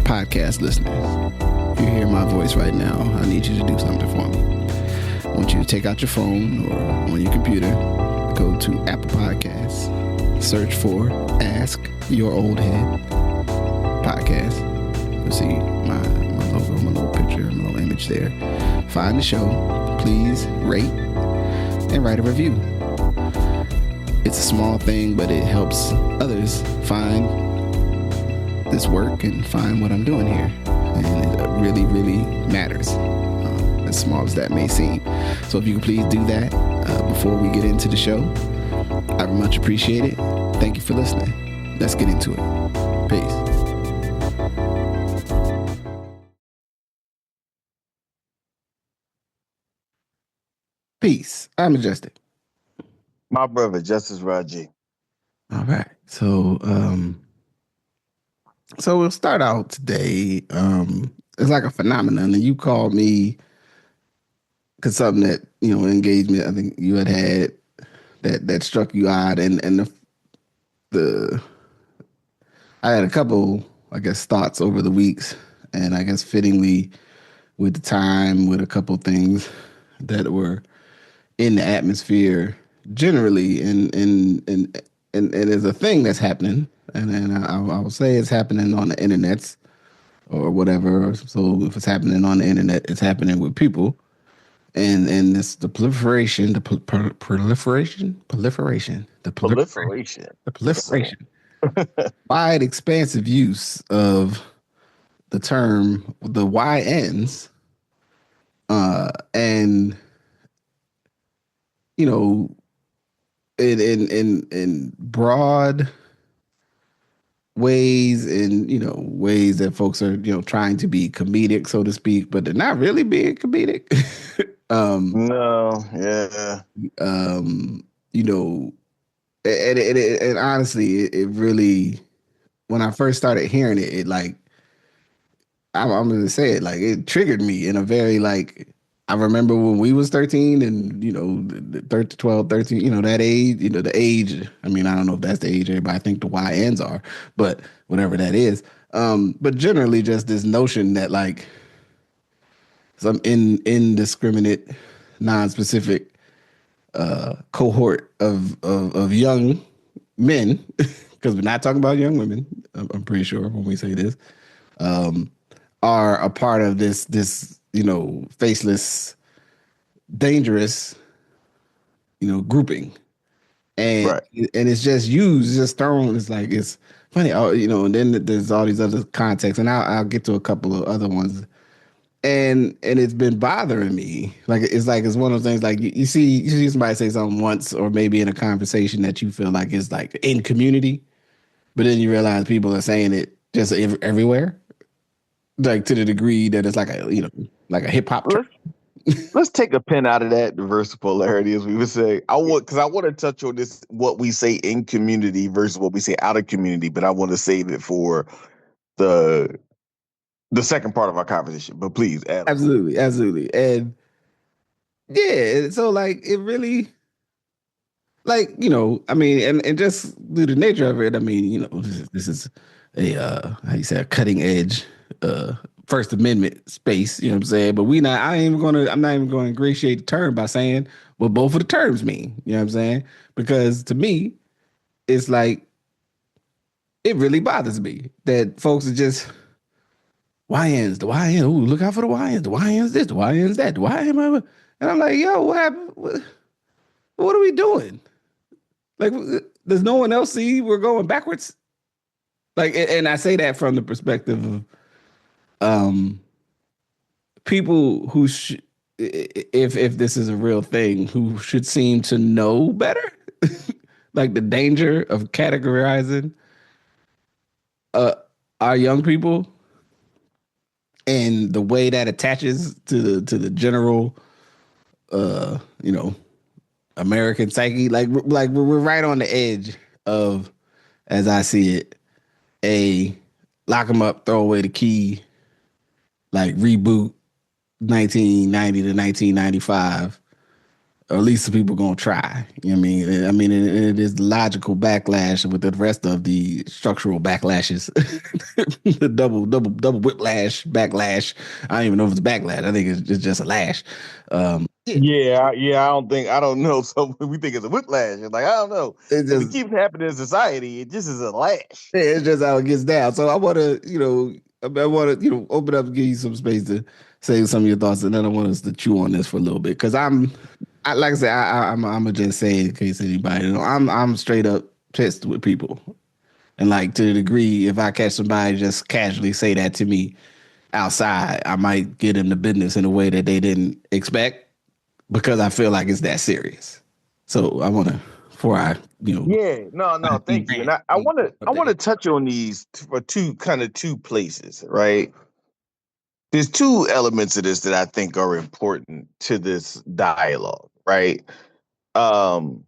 podcast listeners, if you hear my voice right now, I need you to do something for me. I want you to take out your phone or on your computer, go to Apple Podcasts, search for Ask Your Oldhead podcast. You'll see my logo, my little picture, my little image there. Find the show. Please rate and write a review. It's a small thing, but it helps others find this work and find what I'm doing here. And it really, really matters, as small as that may seem. So if you can please do that before we get into the show, I would much appreciate it. Thank you for listening. Let's get into it. Peace. Peace. I'm Majestic. My brother, Justice Rajee. All right. So we'll start out today. It's like a phenomenon, and you called me because something that engagement I think you had that struck you odd, and the I had a couple, I guess, thoughts over the weeks, and I guess fittingly with the time, with a couple things that were in the atmosphere generally, and there's a thing that's happening, and I will say it's happening on the internets or whatever. So if it's happening on the internet, it's happening with people, and it's the proliferation, wide, expansive use of the term the YNs, and in broad ways, in ways that folks are trying to be comedic, so to speak, but they're not really being comedic. No, yeah. And honestly, it really, when I first started hearing it like, I'm gonna say it, like, it triggered me in a very, like, I remember when we was 13 and, 12, 13, that age, the age, I mean, I don't know if that's the age everybody think the YNs are, but whatever that is. But generally just this notion that, like, some indiscriminate, non-specific cohort of young men, because we're not talking about young women, I'm pretty sure when we say this, are a part of this faceless, dangerous, grouping, and Right. and it's just used, just thrown. It's like, it's funny, and then there's all these other contexts, and I'll get to a couple of other ones, and it's been bothering me. It's one of those things, like you see somebody say something once, or maybe in a conversation that you feel like is like in community, but then you realize people are saying it just everywhere. Like, to the degree that it's like a hip hop term. Let's take a pen out of that versus polarity, as we would say. I want to touch on this, what we say in community versus what we say out of community, but I want to save it for the second part of our conversation. But please, add on. Absolutely. And yeah, so like, it really, like, I mean, and just due to the nature of it, I mean, this is a how you say, a cutting edge First Amendment space, you know what I'm saying? But I'm not even going to ingratiate the term by saying what both of the terms mean, you know what I'm saying? Because to me, it's like, it really bothers me that folks are just YNs, the YN, ooh, look out for the YNs, the YNs this, the YNs that, the YN, and I'm like, yo, what happened? What are we doing? Like, does no one else see we're going backwards? Like, and I say that from the perspective of people who if this is a real thing, who should seem to know better, like the danger of categorizing our young people and the way that attaches to the general American psyche. Like we're right on the edge of, as I see it, a lock them up, throw away the key, like reboot 1990 to 1995 or at least the people gonna try. You know what I mean? I mean, it is logical backlash with the rest of the structural backlashes, the double whiplash backlash. I don't even know if it's backlash. I think it's just a lash. Yeah, I don't know. So we think it's a whiplash. It's like I don't know. it If it just keeps happening in society, it just is a lash. yeah, it's just how it gets down. So I want to, I want to, open up, and give you some space to say some of your thoughts, and then I want us to chew on this for a little bit because like I said, I'm gonna just say in case anybody, I'm straight up pissed with people, and like to the degree, if I catch somebody just casually say that to me outside, I might get in the business in a way that they didn't expect because I feel like it's that serious. So I want to, before I, Yeah, no, thank you. And I want to update. touch on these for two places, right? There's two elements of this that I think are important to this dialogue, right? Um,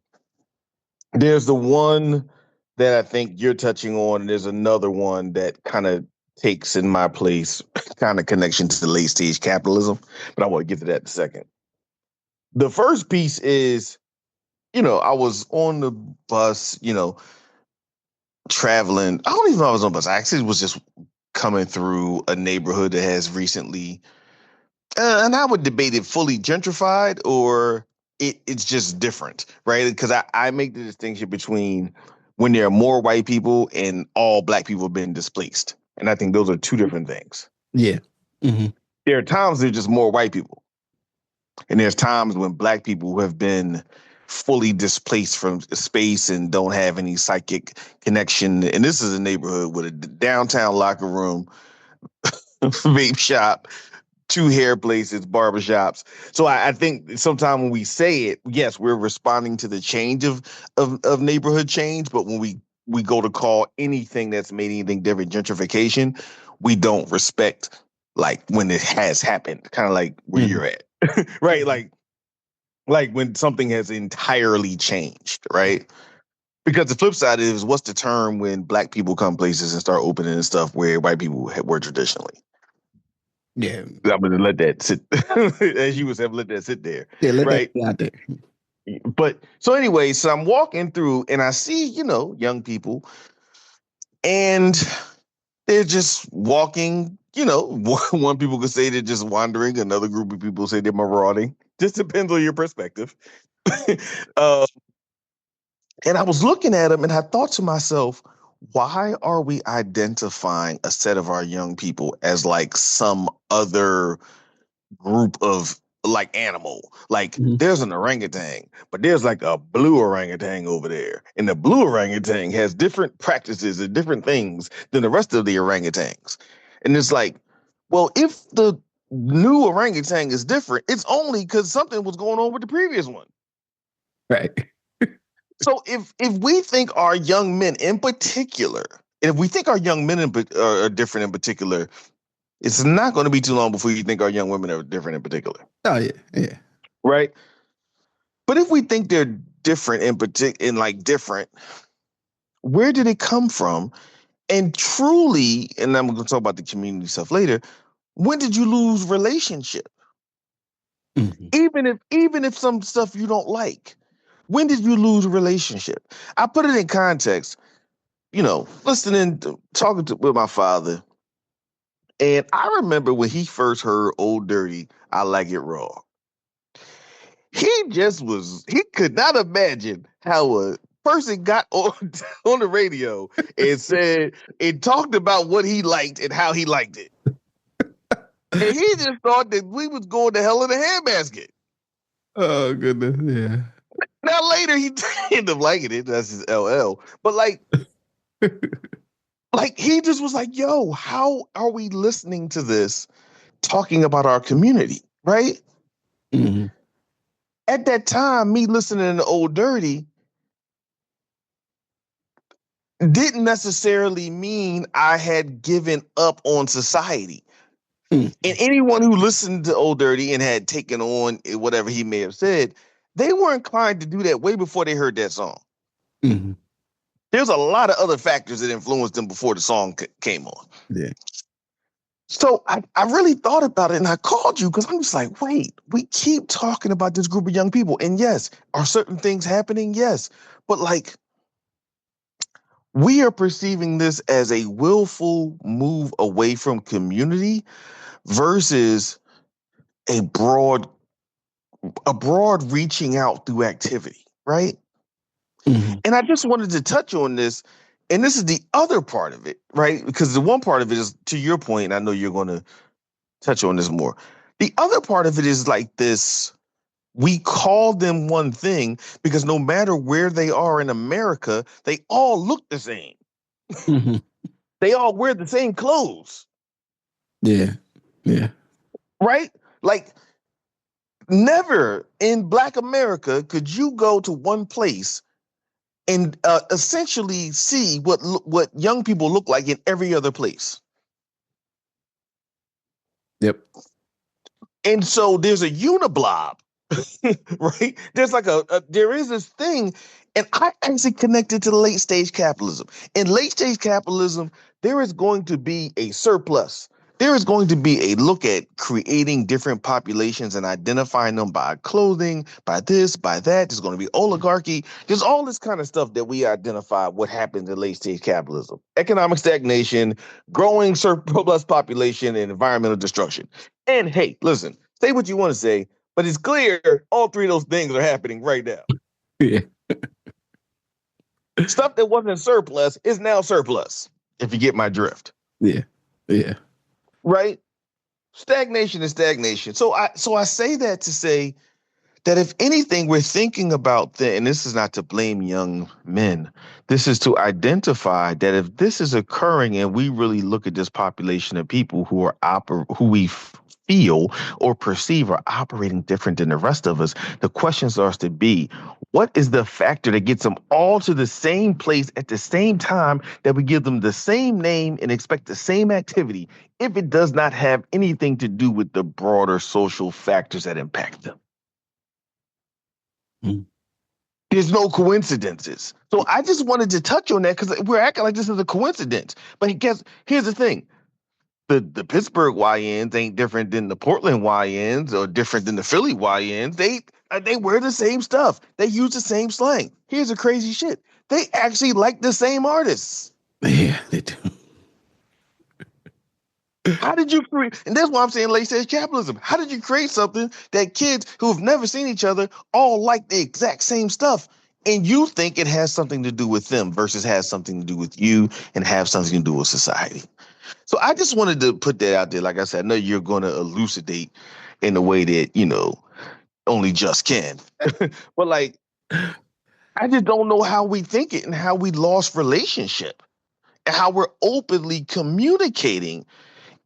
there's the one that I think you're touching on, and there's another one that kind of takes in my place, kind of connection to the late stage capitalism. But I want to get to that in a second. The first piece is, I was on the bus, traveling. I don't even know I was on a bus. I actually was just coming through a neighborhood that has recently, and I would debate it fully gentrified or it's just different, right? Because I make the distinction between when there are more white people and all black people have been displaced. And I think those are two different things. Yeah. Mm-hmm. There are times there's just more white people. And there's times when black people who have been fully displaced from space and don't have any psychic connection. And this is a neighborhood with a downtown locker room, vape shop, two hair places, barbershops. So I think sometimes when we say it, yes, we're responding to the change of neighborhood change. But when we go to call anything that's made anything different gentrification, we don't respect like when it has happened, kind of like where you're at. Right? Like when something has entirely changed, right? Because the flip side is what's the term when black people come places and start opening and stuff where white people were traditionally? Yeah. I'm gonna let that sit, as you would have let that sit there, Yeah. Let that right? be out there. But so anyway, so I'm walking through and I see, young people, and they're just walking. One people could say they're just wandering. Another group of people say they're marauding. Just depends on your perspective. uh, and I was looking at them and I thought to myself, why are we identifying a set of our young people as like some other group of like animal? Like Mm-hmm. there's an orangutan, but there's like a blue orangutan over there. And the blue orangutan has different practices and different things than the rest of the orangutans. And it's like, well, if the new orangutan is different, it's only because something was going on with the previous one. Right. So if we think our young men in particular, and if we think our young men are different in particular, it's not going to be too long before you think our young women are different in particular. Oh yeah. Yeah. Right? But if we think they're different different, where did it come from? And truly, and I'm going to talk about the community stuff later. When did you lose relationship? Mm-hmm. Even if some stuff you don't like, when did you lose relationship? I put it in context. Talking with my father, and I remember when he first heard "Old Dirty," I Like It Raw. He could not imagine how a person got on on the radio and said and talked about what he liked and how he liked it. And he just thought that we was going to hell in a handbasket. Oh goodness. Yeah. Now later he ended up liking it. That's his LL. But like he just was like, yo, how are we listening to this talking about our community? Right? Mm-hmm. At that time, me listening to Old Dirty didn't necessarily mean I had given up on society. Mm-hmm. And anyone who listened to Old Dirty and had taken on whatever he may have said, they were inclined to do that way before they heard that song. Mm-hmm. There's a lot of other factors that influenced them before the song came on. Yeah. So I really thought about it and I called you because I'm just like, wait, we keep talking about this group of young people. And yes, are certain things happening? Yes. But like, we are perceiving this as a willful move away from community versus a broad reaching out through activity, right? Mhm. And I just wanted to touch on this. And this is the other part of it, right? Because the one part of it is to your point, and I know you're going to touch on this more. The other part of it is like this: we call them one thing because no matter where they are in America, they all look the same. Mhm. They all wear the same clothes, Yeah. Yeah. right? Like, never in Black America could you go to one place and essentially see what young people look like in every other place. Yep. And so there's a uniblob, right? There's like there is this thing, and I actually connected to late stage capitalism. In late stage capitalism, there is going to be a surplus. There is going to be a look at creating different populations and identifying them by clothing, by this, by that. There's going to be oligarchy. There's all this kind of stuff that we identify what happens in late stage capitalism: economic stagnation, growing surplus population, and environmental destruction. And hey, listen, say what you want to say, but it's clear all three of those things are happening right now. Yeah. Stuff that wasn't surplus is now surplus, if you get my drift. Yeah. Yeah. Right? Stagnation is stagnation. So I say that to say that if anything, we're thinking about and this is not to blame young men. This is to identify that if this is occurring and we really look at this population of people who are who we feel or perceive are operating different than the rest of us, the question starts to be, what is the factor that gets them all to the same place at the same time, that we give them the same name and expect the same activity if it does not have anything to do with the broader social factors that impact them? Mhm. There's no coincidences. So I just wanted to touch on that because we're acting like this is a coincidence. But here's the thing. The Pittsburgh YNs ain't different than the Portland YNs or different than the Philly YNs. They wear the same stuff. They use the same slang. Here's the crazy shit. They actually like the same artists. Yeah, they do. How did you create? And that's why I'm saying late stage capitalism. How did you create something that kids who have never seen each other all like the exact same stuff? And you think it has something to do with them versus has something to do with you and have something to do with society. So I just wanted to put that out there. Like I said, I know you're going to elucidate in a way that, only just can. But like, I just don't know how we think it and how we lost relationship and how we're openly communicating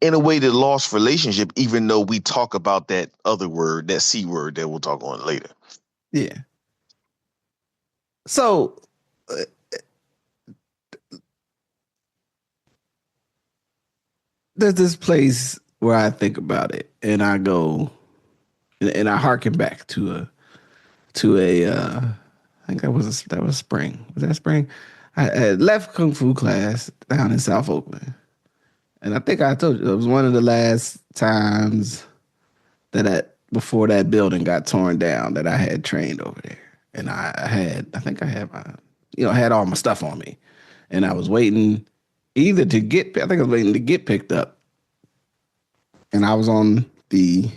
in a way that lost relationship, even though we talk about that other word, that C word that we'll talk on later. Yeah. So uh, there's this place where I think about it and I go and I harken back to a I think that was spring. Was that spring? I had left kung fu class down in South Oakland. And I think I told you it was one of the last times before that building got torn down that I had trained over there. And I think I had had all my stuff on me. And I was waiting I think I was waiting to get picked up. And I was on the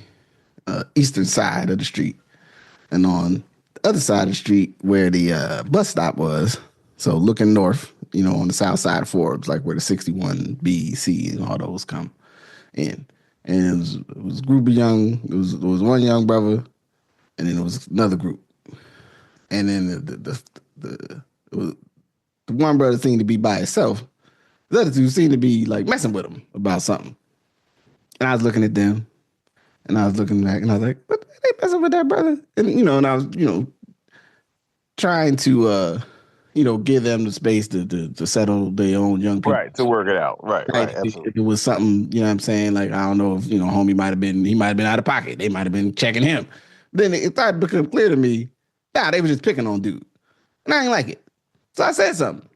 eastern side of the street. And on the other side of the street where the bus stop was, so looking north, on the south side of Forbes, like where the 61B, C, and all those come in. And it was a group of it was one young brother, and then it was another group. And then it was, the one brother seemed to be by himself. The other two seemed to be like messing with him about something. And I was looking at them, and I was looking back, and I was like, "What? They messing with that brother?" And I was trying to give them the space to settle their own young people. Right, to work it out. Right, Right. right, If absolutely. it was something, you know what I'm saying? Like, I don't know if, homie he might have been out of pocket. They might have been checking him. Then it started to become clear to me, nah, they were just picking on dude. And I ain't like it. So I said something.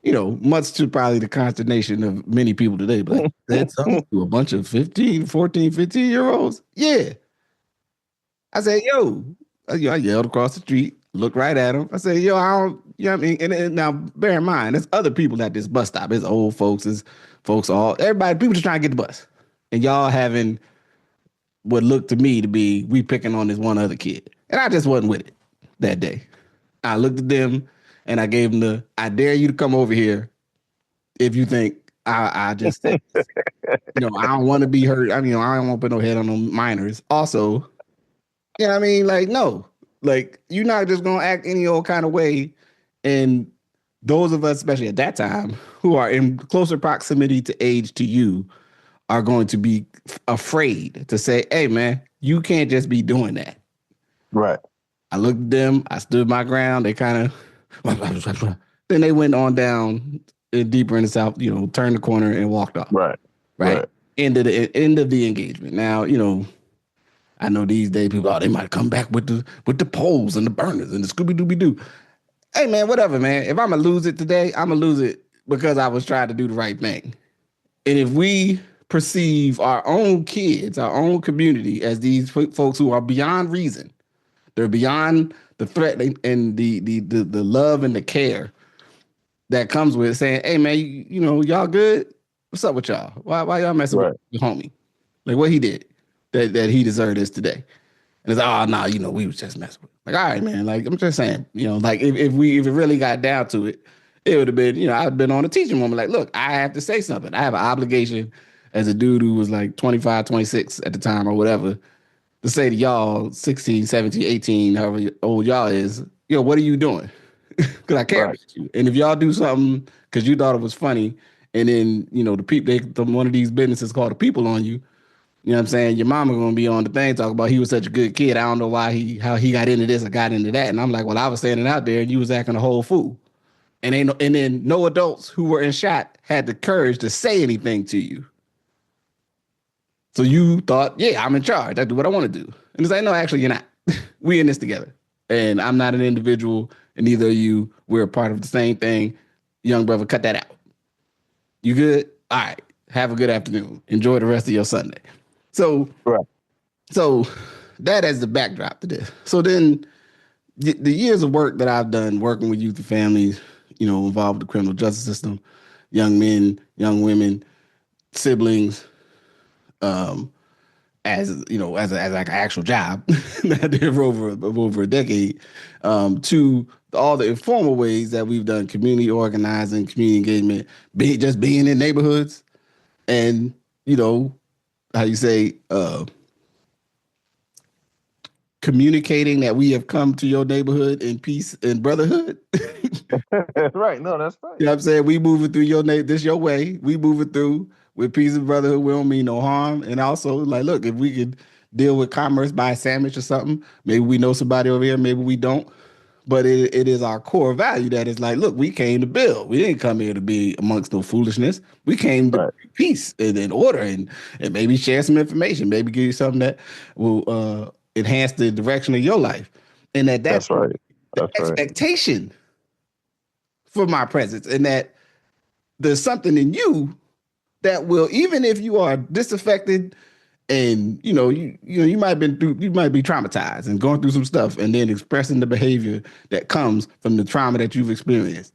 much to probably the consternation of many people today. But like, you said something to a bunch of 15, 14, 15-year-olds? Yeah. I said, yo. I yelled across the street, looked right at him. I said, yo, I don't, you know what I mean? And now, bear in mind, there's other people at this bus stop. There's old folks, there's folks, everybody, people just trying to get the bus. And y'all having what looked to me to be, we picking on this one other kid. And I just wasn't with it that day. I looked at them and I gave them I dare you to come over here if you think I just said this. I don't want to be hurt. I don't want to put no head on no minors. Also, I mean, like, no. Like, you're not just going to act any old kind of way. And those of us, especially at that time, who are in closer proximity to age to you, are going to be afraid to say, hey, man, you can't just be doing that. Right. I looked at them. I stood my ground. They kind of, then they went on down deeper in the south, turned the corner and walked off. Right. End of the engagement. Now, I know these days people, they might come back with the poles and the burners and the Scooby Dooby Doo. Hey, man, whatever, man. If I'm gonna lose it today, I'm gonna lose it because I was trying to do the right thing. And if we perceive our own kids, our own community as these folks who are beyond reason, they're beyond the threat and the love and the care that comes with saying, hey, man, y'all good? What's up with y'all? Why y'all messing with your homie? Like, what he did that he deserved this today. And it's, oh, no, we was just messing with him. Like, all right, man, like, I'm just saying, like, if it really got down to it, it would have been, I'd been on a teaching moment. Like, look, I have to say something. I have an obligation as a dude who was like 25, 26 at the time or whatever, to say to y'all 16, 17, 18, however old y'all is, what are you doing? Because I care about you. And if y'all do something because you thought it was funny, and then, the people, one of these businesses called the people on you, you know what I'm saying? Your mama gonna be on the thing talking about he was such a good kid. I don't know how he got into this or got into that. And I'm like, well, I was standing out there and you was acting a whole fool. And then no adults who were in shot had the courage to say anything to you. So you thought, yeah, I'm in charge. I do what I want to do. And it's like, no, actually, you're not. We in this together. And I'm not an individual, and neither are you. We're a part of the same thing. Young brother, cut that out. You good? All right. Have a good afternoon. Enjoy the rest of your Sunday. So that as the backdrop to this. So then the years of work that I've done working with youth and families, involved with the criminal justice system, young men, young women, siblings, as like an actual job that I did for over a decade, to all the informal ways that we've done community organizing, community engagement, just being in neighborhoods, and how you say, communicating that we have come to your neighborhood in peace and brotherhood. Right. No, that's right. You know what I'm saying? We moving through this your way. We moving through with peace and brotherhood. We don't mean no harm. And also, like, look, if we could deal with commerce, buy a sandwich or something, maybe we know somebody over here, maybe we don't. But it is our core value that is like, look, we came to build. We didn't come here to be amongst no foolishness. We came to peace and order and maybe share some information, maybe give you something that will enhance the direction of your life. And that's right. The expectation for my presence, and that there's something in you that will, even if you are disaffected and you might be traumatized and going through some stuff, and then expressing the behavior that comes from the trauma that you've experienced.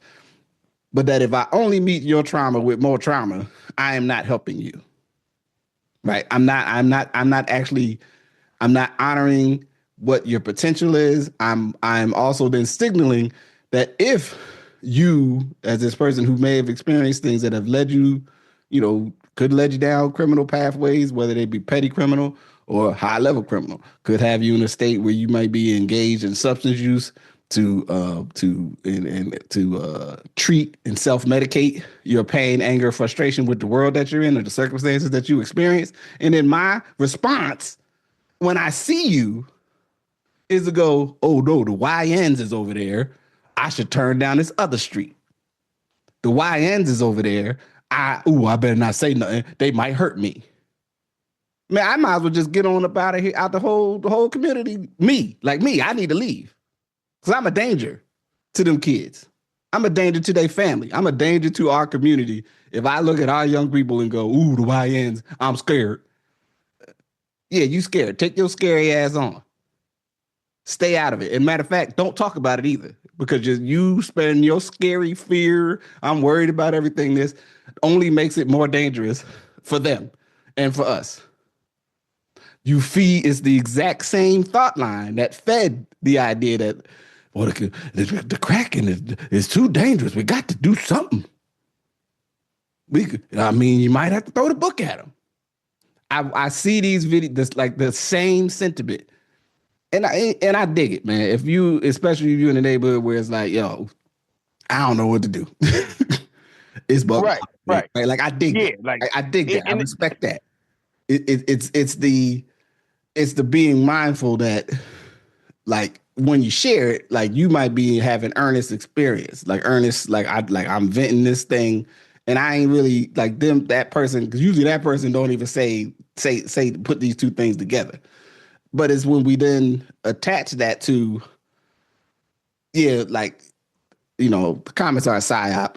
But that if I only meet your trauma with more trauma, I am not helping you. Right? I'm not honoring what your potential is. I'm also then signaling that if you, as this person who may have experienced things that have led you, could lead you down criminal pathways, whether they be petty criminal or high level criminal, could have you in a state where you might be engaged in substance use to treat and self-medicate your pain, anger, frustration with the world that you're in or the circumstances that you experience. And then my response when I see you is to go, oh no, the YNs is over there. I should turn down this other street. The YNs is over there. I better not say nothing. They might hurt me. Man, I might as well just get on up out of here, out the whole community. Me, I need to leave because I'm a danger to them kids. I'm a danger to their family. I'm a danger to our community. If I look at our young people and go, ooh, the YNs, I'm scared. Yeah, you scared. Take your scary ass on. Stay out of it. And matter of fact, don't talk about it either. Because just you spend your scary fear, I'm worried about everything, this only makes it more dangerous for them and for us. You feed is the exact same thought line that fed the idea that, well, the cracking is too dangerous. We got to do something. I mean, you might have to throw the book at them. I see these videos, like the same sentiment, and I dig it, man. If you, especially if you're in a neighborhood where it's like, yo, I don't know what to do. It's bugged Right, out, man. right. Right? Like I dig Yeah, that. like I dig that. I and respect that. It's the being mindful that, like, when you share it, like you might be having earnest experience, like earnest, I'm venting this thing, and I ain't really like them that person, because usually that person don't even say put these two things together. But it's when we then attach that to, yeah, like, the comments are a psyop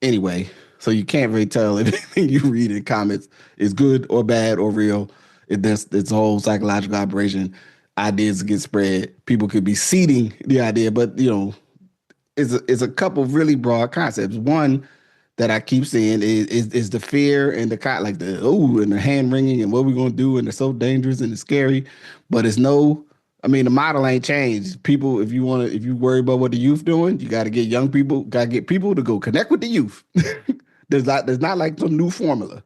anyway, so you can't really tell if anything you read in comments is good or bad or real. It's a whole psychological operation. Ideas get spread. People could be seeding the idea, but it's a couple really broad concepts. One that I keep seeing is the fear and the like the and the hand wringing and what we're gonna do, and it's so dangerous and it's scary. But it's no, I mean, the model ain't changed. People, if you worry about what the youth doing, you got to get young people, got to get people to go connect with the youth. There's not like some new formula.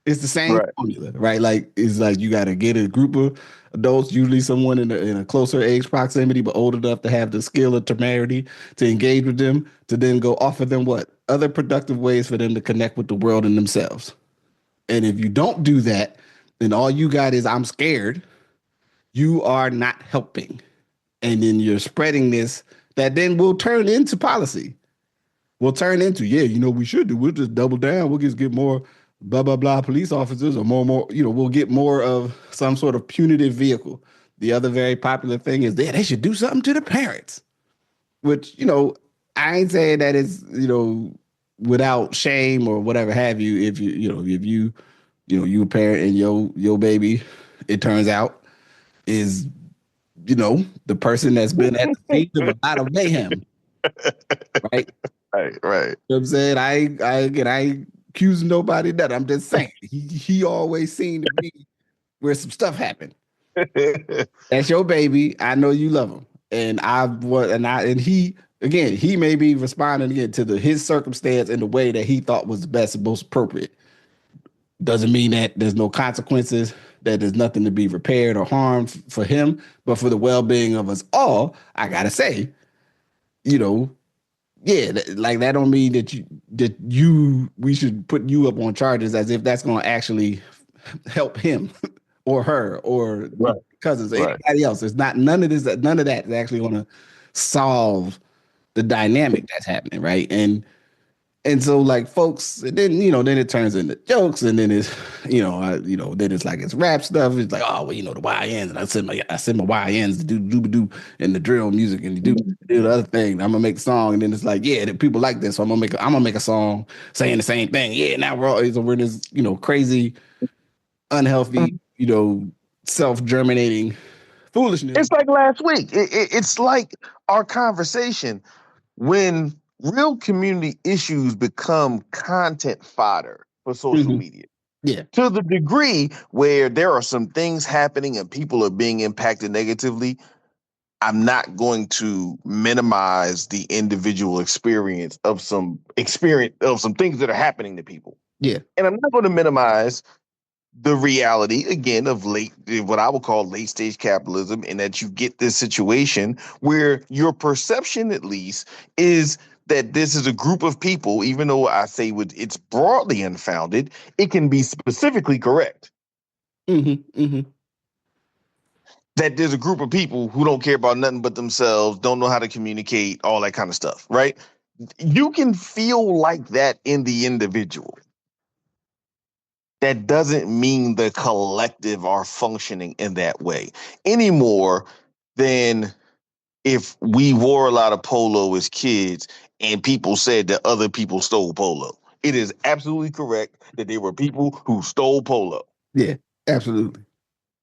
It's the same right. formula, right? Like it's like you got to get a group of adults, usually someone in a closer age proximity, but old enough to have the skill of temerity to engage with them, to then go offer them what other productive ways for them to connect with the world and themselves. And if you don't do that, then all you got is I'm scared. You are not helping, and then you're spreading this that then will turn into policy. Will turn into, yeah, we should do. We'll just double down. We'll just get more blah blah blah police officers, or more. We'll get more of some sort of punitive vehicle. The other very popular thing is that they should do something to the parents, which I ain't saying that it's without shame or whatever have you. If you a parent and your baby, it turns out, is the person that's been at the feet of a lot of mayhem, right? Right, right. You know what I'm saying? I ain't accusing nobody of that. I'm just saying he always seemed to be where some stuff happened. That's your baby. I know you love him, and he, again, he may be responding again to his circumstance in the way that he thought was the best and most appropriate. Doesn't mean that there's no consequences, that there's nothing to be repaired or harmed for him, but for the well-being of us all, I gotta say, you know, yeah, like that don't mean that we should put you up on charges as if that's going to actually help him or her or Right, cousins or right. anybody else. It's not, none of that is actually going to solve the dynamic that's happening, right? And so, like, folks, and then then it turns into jokes, and then it's then it's like it's rap stuff. It's like, oh well, the YNs, and I send my YNs to do and the drill music, and do the other thing. I'm gonna make a song, and then it's like, yeah, that people like this, so I'm gonna make a song saying the same thing. Yeah, now we're in this crazy, unhealthy, self germinating foolishness. It's like last week. It's like our conversation when real community issues become content fodder for social Mhm. media. Yeah, To the degree where there are some things happening and people are being impacted negatively, I'm not going to minimize the individual experience of some things that are happening to people. yeah. And I'm not going to minimize the reality again of what I would call late stage capitalism, and that you get this situation where your perception, at least, is that this is a group of people. Even though I say it's broadly unfounded, it can be specifically correct Hmm. that there's a group of people who don't care about nothing but themselves, don't know how to communicate, all that kind of stuff, right? You can feel like that in the individual. That doesn't mean the collective are functioning in that way anymore than if we wore a lot of polo as kids and people said that other people stole polo. It is absolutely correct that there were people who stole polo. Yeah, absolutely.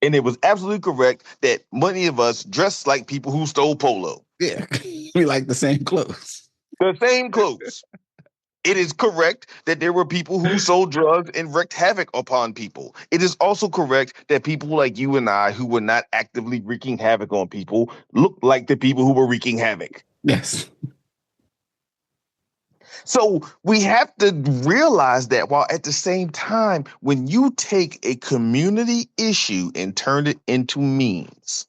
And it was absolutely correct that many of us dressed like people who stole polo. Yeah, we like the same clothes. The same clothes. It is correct that there were people who sold drugs and wreaked havoc upon people. It is also correct that people like you and I, who were not actively wreaking havoc on people, looked like the people who were wreaking havoc. Yes. So we have to realize that, while at the same time, when you take a community issue and turn it into memes,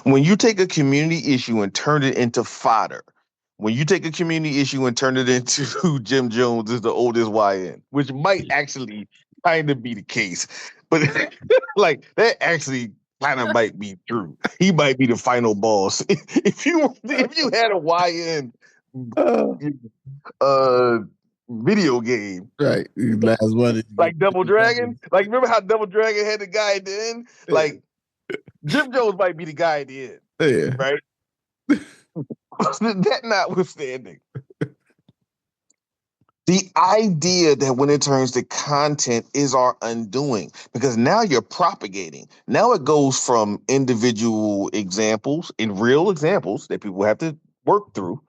when you take a community issue and turn it into fodder, when you take a community issue and turn it into Jim Jones is the oldest YN, which might actually kind of be the case, but like that actually kind of might be true. He might be the final boss. If you had a YN Uh, uh video game right. Last one. like Double Dragon, like remember how Double Dragon had the guy at the end? Like Jim Jones might be the guy at the end, Yeah. right? That notwithstanding, the idea that when it turns to content is our undoing, because now you're propagating. Now it goes from individual examples and real examples that people have to work through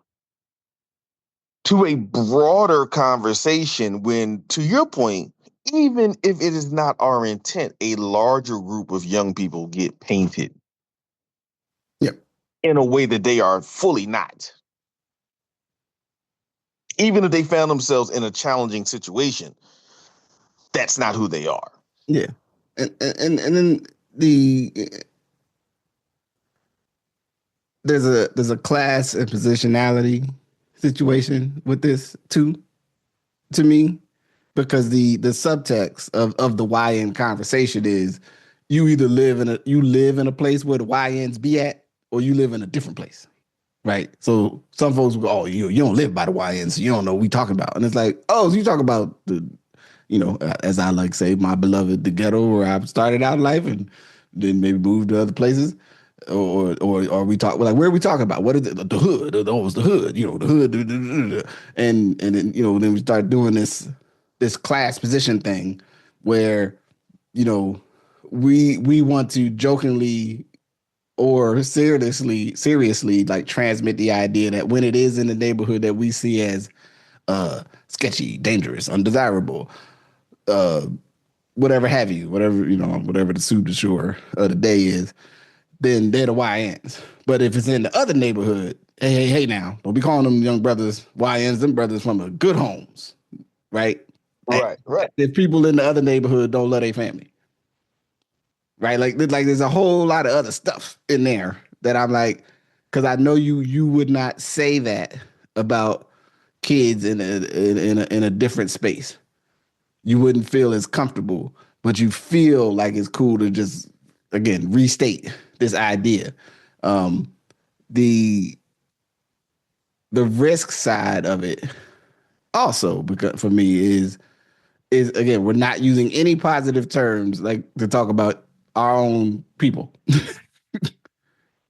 to a broader conversation when, to your point, even if it is not our intent, a larger group of young people get painted Yep. in a way that they are fully not. Even if they found themselves in a challenging situation, that's not who they are. Yeah. And then the there's a class and positionality situation with this too, to me, because the subtext of the YN conversation is you either live in a place where the YNs be at, or you live in a different place. Right. So some folks go, oh, you don't live by the YNs, so you don't know what we talking about. And it's like, oh, so you talk about the, as I like say, my beloved, the ghetto where I started out life and then maybe moved to other places. Or we talk, like, where are we talking about? What is it? The hood? Oh, it's the hood, the hood. And then, then we start doing this class position thing where, we want to jokingly or seriously like transmit the idea that when it is in the neighborhood that we see as sketchy, dangerous, undesirable, uh whatever have you, whatever the soup du jour of the day is, then they're the YNs. But if it's in the other neighborhood, hey now, don't be calling them young brothers YNs. Them brothers from the good homes, right? Right. If people in the other neighborhood don't love their family, right? Like there's a whole lot of other stuff in there that I'm like, because I know you would not say that about kids in a different space. You wouldn't feel as comfortable, but you feel like it's cool to just again restate this idea. The risk side of it also, because for me is again, we're not using any positive terms like to talk about our own people.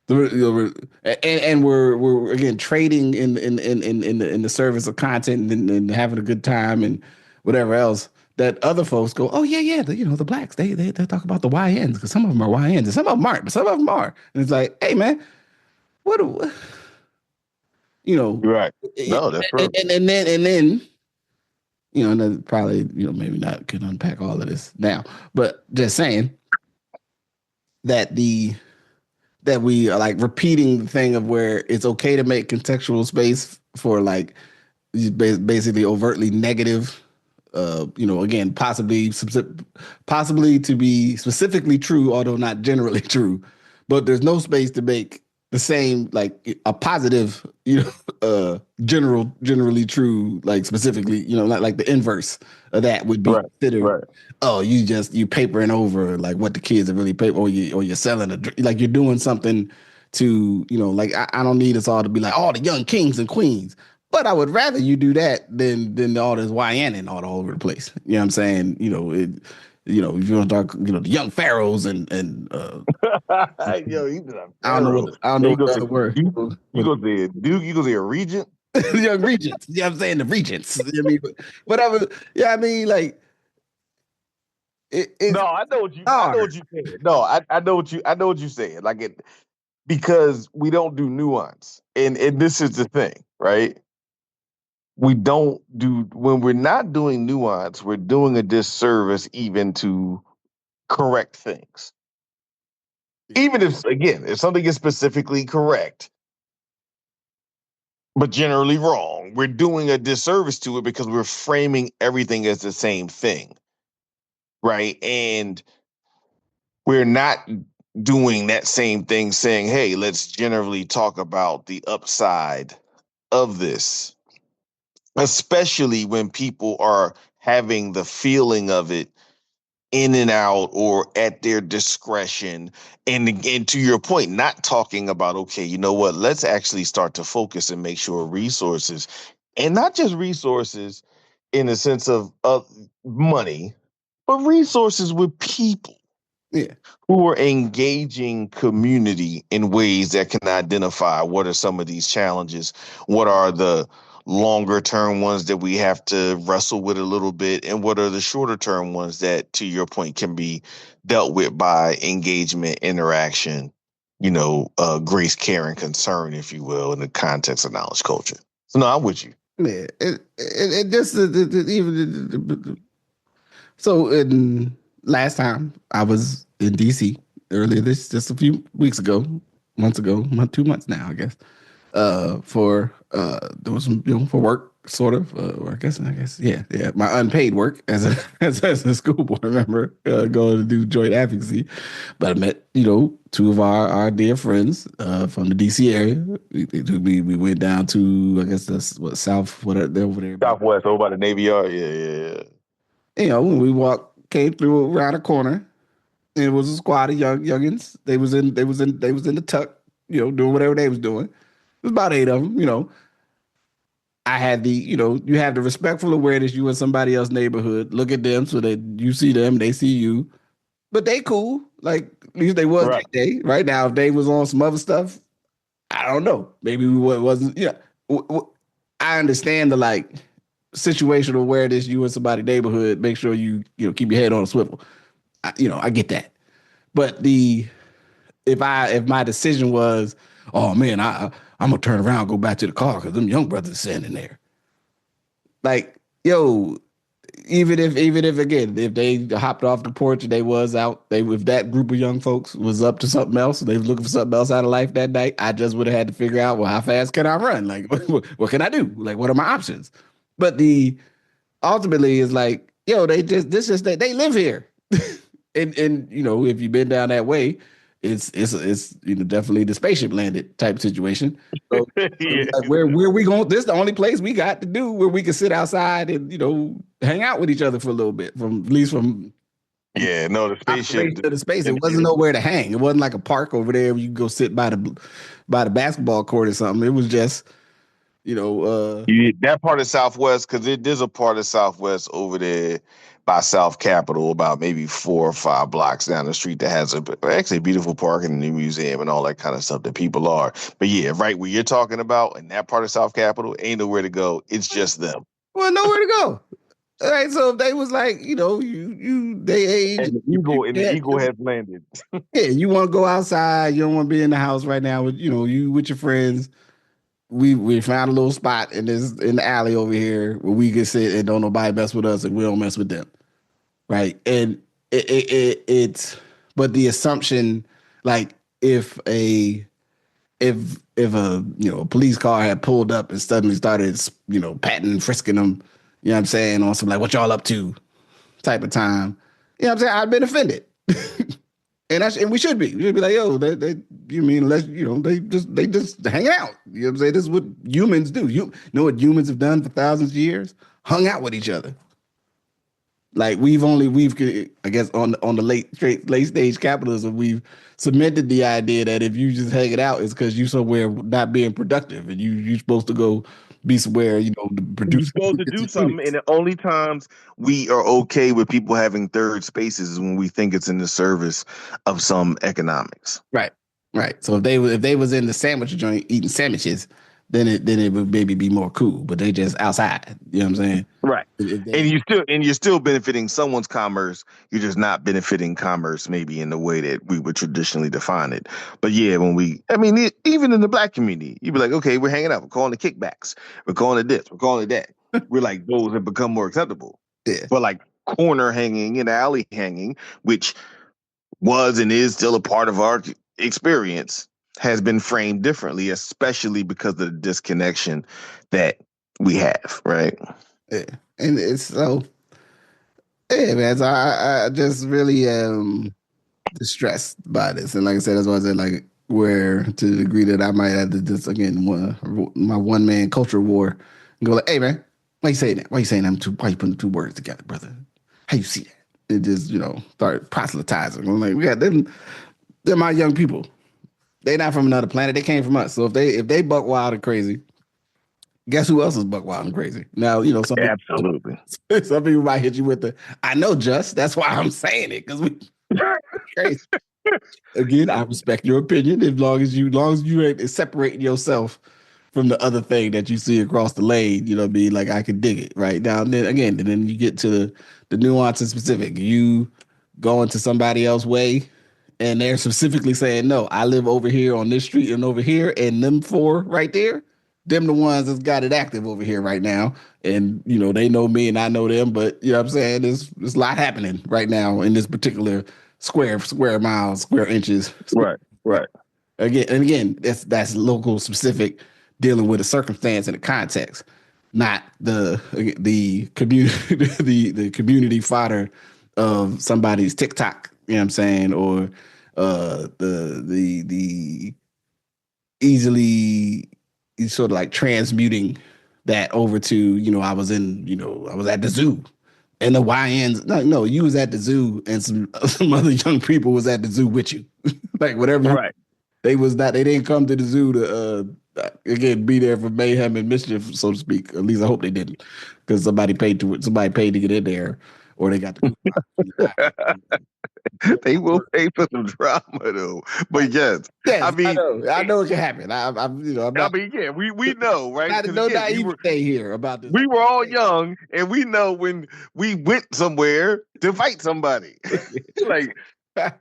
And we're again trading in the service of content and having a good time and whatever else. That other folks go, oh yeah, the blacks they talk about the YNs because some of them are YNs and some of them aren't, but some of them are. And it's like, hey man, what do Right. No, that's true. and then and then probably maybe not can unpack all of this now, but just saying that we are like repeating the thing of where it's okay to make contextual space for like basically overtly negative, again, possibly to be specifically true, although not generally true, but there's no space to make the same, like a positive, generally true, like specifically, like the inverse of that would be considered. Right. Oh, you papering over like what the kids are really paper, or you're selling like you're doing something to, like I don't need us all to be like all the young kings and queens. But I would rather you do that than all this YN and all over the place. You know what I'm saying? If you want to talk, the young pharaohs and Yo, he's a I don't know what the other word. You go say a regent? Young regents. You know what I'm saying? The regents. I mean, whatever. Yeah, I mean, like it's No, I know hard. what you said. No, I know what you said. Like it because we don't do nuance. And this is the thing, right? We don't do when we're not doing nuance, we're doing a disservice even to correct things. Even if again, if something is specifically correct, but generally wrong, we're doing a disservice to it because we're framing everything as the same thing, right? And we're not doing that same thing saying, hey, let's generally talk about the upside of this, especially when people are having the feeling of it in and out or at their discretion. And again, to your point, not talking about, okay, you know what, let's actually start to focus and make sure resources, and not just resources in the sense of money, but resources with people Yeah. who are engaging community in ways that can identify what are some of these challenges, what are the longer term ones that we have to wrestle with a little bit, and what are the shorter term ones that, to your point, can be dealt with by engagement, interaction, grace, care, and concern, if you will, in the context of knowledge culture. So no, I'm with you. Yeah. It just even so. In last time I was in DC earlier this just a few weeks ago, months ago, 2 months now, I guess. For there was some for work, sort of. Or I guess, yeah, my unpaid work as a as a school board member, going to do joint advocacy. But I met two of our dear friends from the DC area. We went down to, I guess that's what, South, what they're over there about. Southwest, over by the Navy Yard. Yeah, yeah, When we came through around a corner, and it was a squad of youngins. They was in the tuck, doing whatever they was doing. It was about 8 of them. I had you have the respectful awareness you in somebody else's neighborhood. Look at them so that you see them, they see you. But they cool. Like, at least they was right. that day. Right now, if they was on some other stuff, I don't know. Maybe we wasn't. Yeah, I understand the situational awareness. You in somebody's neighborhood, make sure keep your head on a swivel. I get that. But if my decision was, oh man, I'm gonna turn around, and go back to the car because them young brothers standing there. Like, yo, even if again, if they hopped off the porch and they was out, if that group of young folks was up to something else, they was looking for something else out of life that night, I just would have had to figure out, well, how fast can I run? Like, what can I do? Like, what are my options? But the ultimately is like, yo, they live here. And if you've been down that way, it's definitely the spaceship landed type situation. So, Yeah. like, where we going? This is the only place we got to do where we can sit outside and hang out with each other for a little bit, from at least from Yeah, no, the spaceship. observation of the space. It wasn't nowhere to hang. It wasn't like a park over there where you can go sit by the basketball court or something. It was just That part of Southwest, because there's a part of Southwest over there by South Capitol, about maybe 4 or 5 blocks down the street, that has actually a beautiful park and a new museum and all that kind of stuff that people are. But yeah, right where you're talking about in that part of South Capitol, ain't nowhere to go. It's just them. well, nowhere to go. All right, so if they was like, they age, And the yeah, Eagle has landed. yeah, you want to go outside, you don't want to be in the house right now with you with your friends. We found a little spot in the alley over here where we can sit and don't nobody mess with us and we don't mess with them, right? And it's but the assumption, like, if a police car had pulled up and suddenly started patting and frisking them, what I'm saying, on some like, what y'all up to type of time, what I'm saying, I'd been offended. And we should be. We should be like, yo, you mean, let's, they just hang out. You know what I'm saying? This is what humans do. You know what humans have done for thousands of years? Hung out with each other. Like, we've I guess on the late stage capitalism, we've cemented the idea that if you just hang it out, it's because you somewhere not being productive, and you're supposed to go be somewhere to You're produce. supposed to do something, and the only times we are okay with people having third spaces is when we think it's in the service of some economics. Right, right. So if they was in the sandwich joint eating sandwiches, then it would maybe be more cool. But they just outside. You know what I'm saying? Right. If And they, you're still benefiting someone's commerce. You're just not benefiting commerce maybe in the way that we would traditionally define it. But yeah, even in the black community, you'd be like, okay, we're hanging out. We're calling it kickbacks. We're calling it this. We're calling it that. We're like, those have become more acceptable. yeah, But like corner hanging and alley hanging, which was and is still a part of our experience, has been framed differently, especially because of the disconnection that we have, right? yeah, and it's so yeah, man. So I just really distressed by this, and like I said, that's why I said like where to the degree that I might have to just again my one man culture war and go like, hey man, why you saying that? Why you saying them two? Why you putting the two words together, brother? How you see that? It just start proselytizing. I'm like, we got them. They're my young people. They're not from another planet. They came from us. So if they buck wild and crazy, guess who else is buck wild and crazy? Now some people, Absolutely. some people might hit you with the I know just that's why I'm saying it because we crazy. Again, I respect your opinion as long as you ain't separating yourself from the other thing that you see across the lane, you know what I mean? Like I can dig it right now. And then again, and then you get to the nuance and specific. You go into somebody else's way and they're specifically saying, no, I live over here on this street and over here, and them four right there, them the ones that's got it active over here right now. And they know me and I know them, but you know what I'm saying? There's a lot happening right now in this particular square miles, square inches. Right. Right. Again, that's local specific, dealing with a circumstance and a context, not the community the community fodder of somebody's TikTok. You know what I'm saying? Or the easily sort of like transmuting that over to I was at the zoo and the YNs. No, you was at the zoo and some other young people was at the zoo with you. Like whatever Right. they was not. They didn't come to the zoo to again be there for mayhem and mischief, so to speak. At least I hope they didn't, because somebody paid to get in there, or they got the coupon. They will pay for some drama though. But yes, I Yes, I mean, know. I know it can happen. I'm not yeah, we know, right? not Because no again, naivete here about this. we were all young, and we know when we went somewhere to fight somebody. like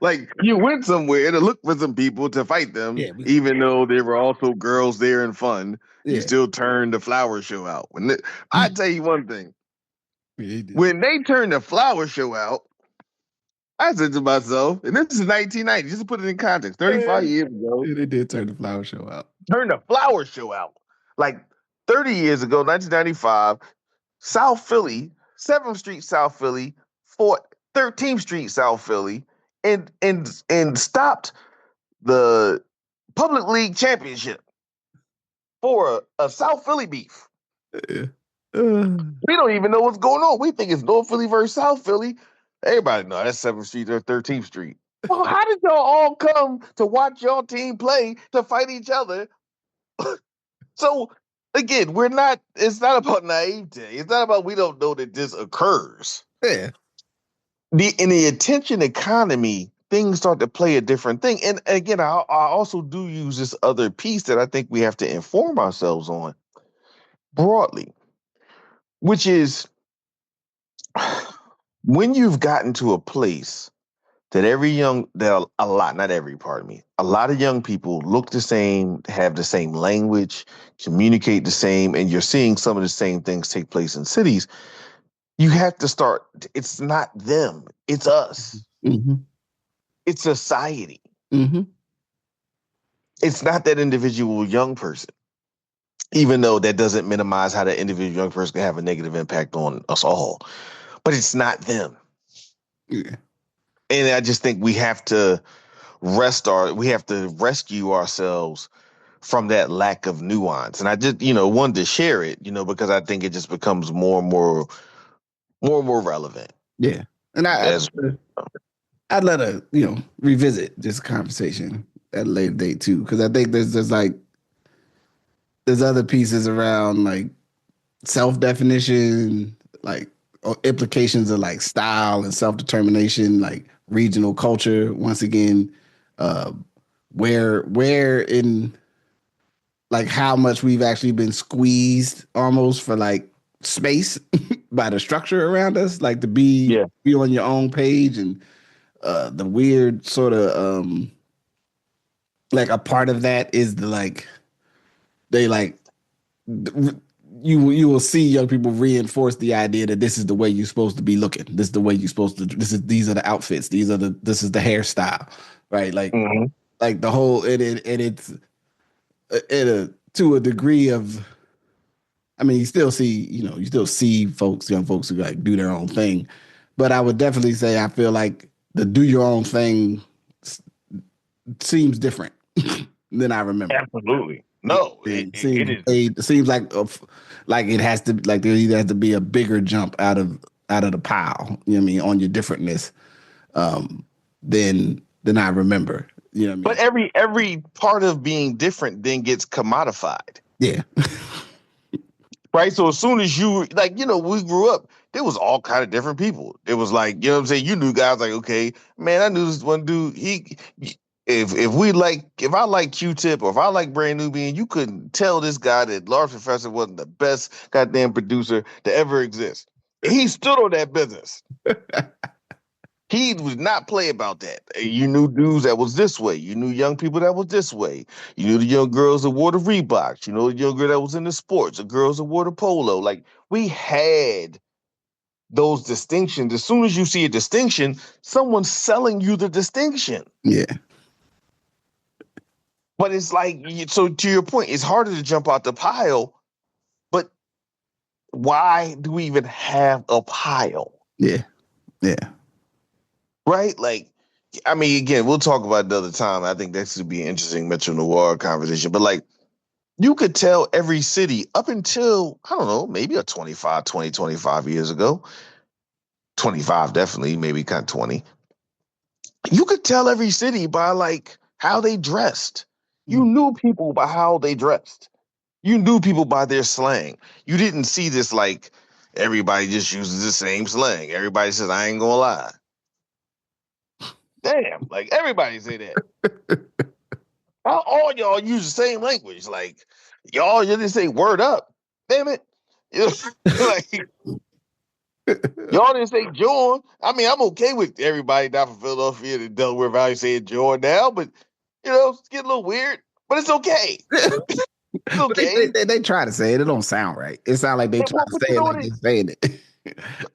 like you went somewhere to look for some people to fight them, Yeah, even though there were also girls there and fun. You yeah. still turned the flower show out. I tell you one thing, He did. when they turned the flower show out, I said to myself, and this is 1990, just to put it in context, 35 years ago, Yeah, they did turn the flower show out. turned the flower show out. Like 30 years ago, 1995, South Philly, 7th Street, South Philly, fought 13th Street, South Philly, and stopped the Public League Championship for a South Philly beef. Yeah. We don't even know what's going on. We think it's North Philly versus South Philly. Everybody know that's 7th Street or 13th Street. Well, how did y'all all come to watch your team play to fight each other? So again, it's not about naivete. It's not about we don't know that this occurs. Yeah. In the attention economy, things start to play a different thing. And again, I also do use this other piece that I think we have to inform ourselves on broadly, which is when you've gotten to a place that a lot of young people look the same, have the same language, communicate the same, and you're seeing some of the same things take place in cities. You have to start. It's not them. It's us. Mm-hmm. It's society. Mm-hmm. It's not that individual young person, even though that doesn't minimize how that individual young person can have a negative impact on us all. But it's not them. Yeah. And I just think we have to rescue ourselves from that lack of nuance. And I just, wanted to share it, because I think it just becomes more and more relevant. Yeah. And I'd let her, revisit this conversation at a later date too, because I think there's other pieces around like self-definition, like implications of like style and self-determination, like regional culture. Once again, where in like how much we've actually been squeezed almost for like space by the structure around us, like to Yeah. be on your own page and the weird sort of like a part of that is the like they like you will see young people reinforce the idea that this is the way you're supposed to be looking. This is the way you're supposed to. These are the outfits. This is the hairstyle, right? Hmm. Like the whole and it's to a degree of. I mean, you still see young folks who like do their own thing, but I would definitely say I feel like the do your own thing seems different than I remember. Absolutely. No, It seems like it has to like there either has to be a bigger jump out of the pile. You know what I mean on your differentness um, than I remember. You know what I but mean? every part of being different then gets commodified. Yeah, Right. So as soon as you like, we grew up, there was all kind of different people. It was like, what I'm saying? You knew guys like, okay, man, I knew this one dude, if I like Q-Tip or if I like Brand Nubian, you couldn't tell this guy that Large Professor wasn't the best goddamn producer to ever exist. And he stood on that business. He would not play about that. You knew dudes that was this way. You knew young people that was this way. You knew the young girls that wore the Reeboks. You know the young girl that was in the sports. The girls that wore the polo. Like we had those distinctions. As soon as you see a distinction, someone's selling you the distinction. yeah, But it's like, so to your point, it's harder to jump out the pile. But why do we even have a pile? yeah, yeah, Right? Like, I mean, again, we'll talk about it another time. I think that should be an interesting Metro Noir conversation. But like, you could tell every city up until, I don't know, maybe a 25 years ago, 25 definitely, maybe kind of 20. You could tell every city by like how they dressed. You knew people by how they dressed. You knew people by their slang. You didn't see this like everybody just uses the same slang. Everybody says, I ain't gonna lie. Damn, like everybody say that. How all y'all use the same language? Like y'all didn't say word up. Damn it. You know, like y'all didn't say John. I mean, I'm okay with everybody down from Philadelphia to Delaware Valley saying John now, but it's getting a little weird. But it's okay. It's but okay. they try to say it. It don't sound right. It sounds like they try to But say you it know like what? they're saying it.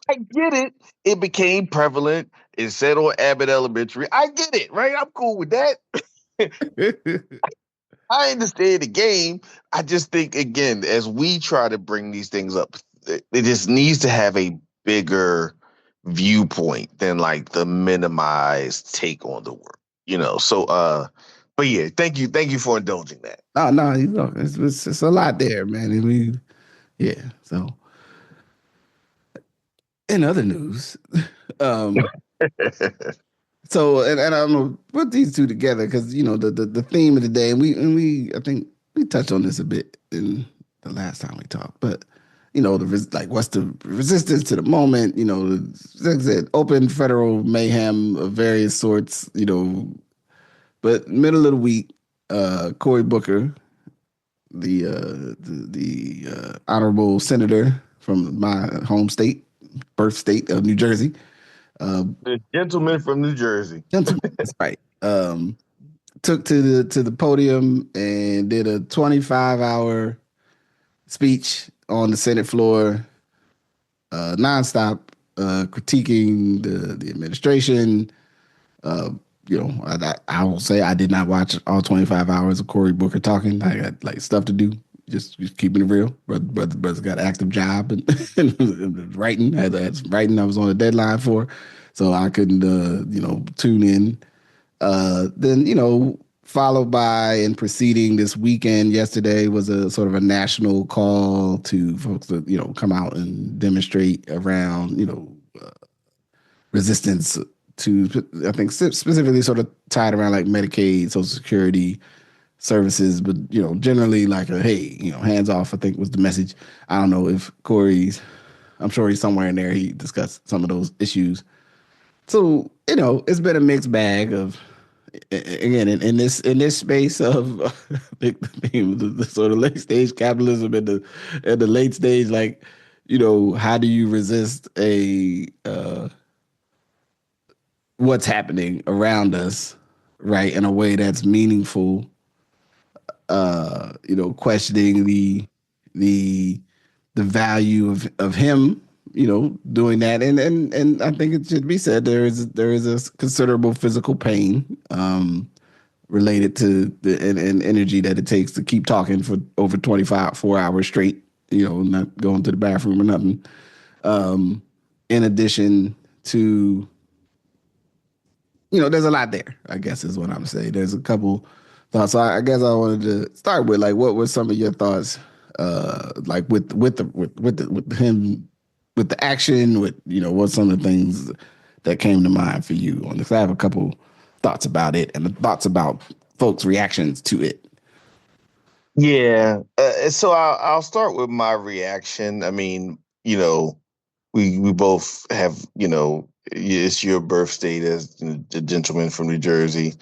I get it. It became prevalent. It said on Abbott Elementary. I get it, right? I'm cool with that. I understand the game. I just think, again, as we try to bring these things up, it just needs to have a bigger viewpoint than like the minimized take on the world, So, but yeah, thank you for indulging that. Oh no, it's a lot there, man. And yeah. So in other news, um, so and I'm gonna put these two together because the theme of the day, and we I think we touched on this a bit in the last time we talked, but like what's the resistance to the moment? Like I said, open federal mayhem of various sorts. But middle of the week, Cory Booker, the honorable senator from my home state, birth state of New Jersey. The gentleman from New Jersey. Gentleman, that's right. Took to the podium and did a 25-hour speech on the Senate floor, nonstop, critiquing the administration. Uh, I will say I did not watch all 25 hours of Cory Booker talking. I got like stuff to do. Just keeping it real. Brother's got an active job and writing. I had some writing I was on a deadline for, so I couldn't tune in. Then followed by and preceding this weekend, yesterday was a sort of a national call to folks to come out and demonstrate around resistance to, I think, specifically sort of tied around like Medicaid, Social Security services, but generally like a hey, hands off, I think was the message. I don't know if Cory's, I'm sure he's somewhere in there. He discussed some of those issues. So it's been a mixed bag of again in this space of the sort of late stage capitalism and the late stage, like, how do you resist a what's happening around us, right, in a way that's meaningful, questioning the the value of him, doing that. And I think it should be said there is a considerable physical pain related to and energy that it takes to keep talking for over 4 hours straight, not going to the bathroom or nothing. In addition to, there's a lot there, I guess is what I'm saying. There's a couple thoughts. So I guess I wanted to start with, like, what were some of your thoughts, like with him, with the action, with, what's some of the things that came to mind for you on this? I have a couple thoughts about it and the thoughts about folks' reactions to it. Yeah. So I'll start with my reaction. I mean, we both have, it's your birth state as the gentleman from New Jersey,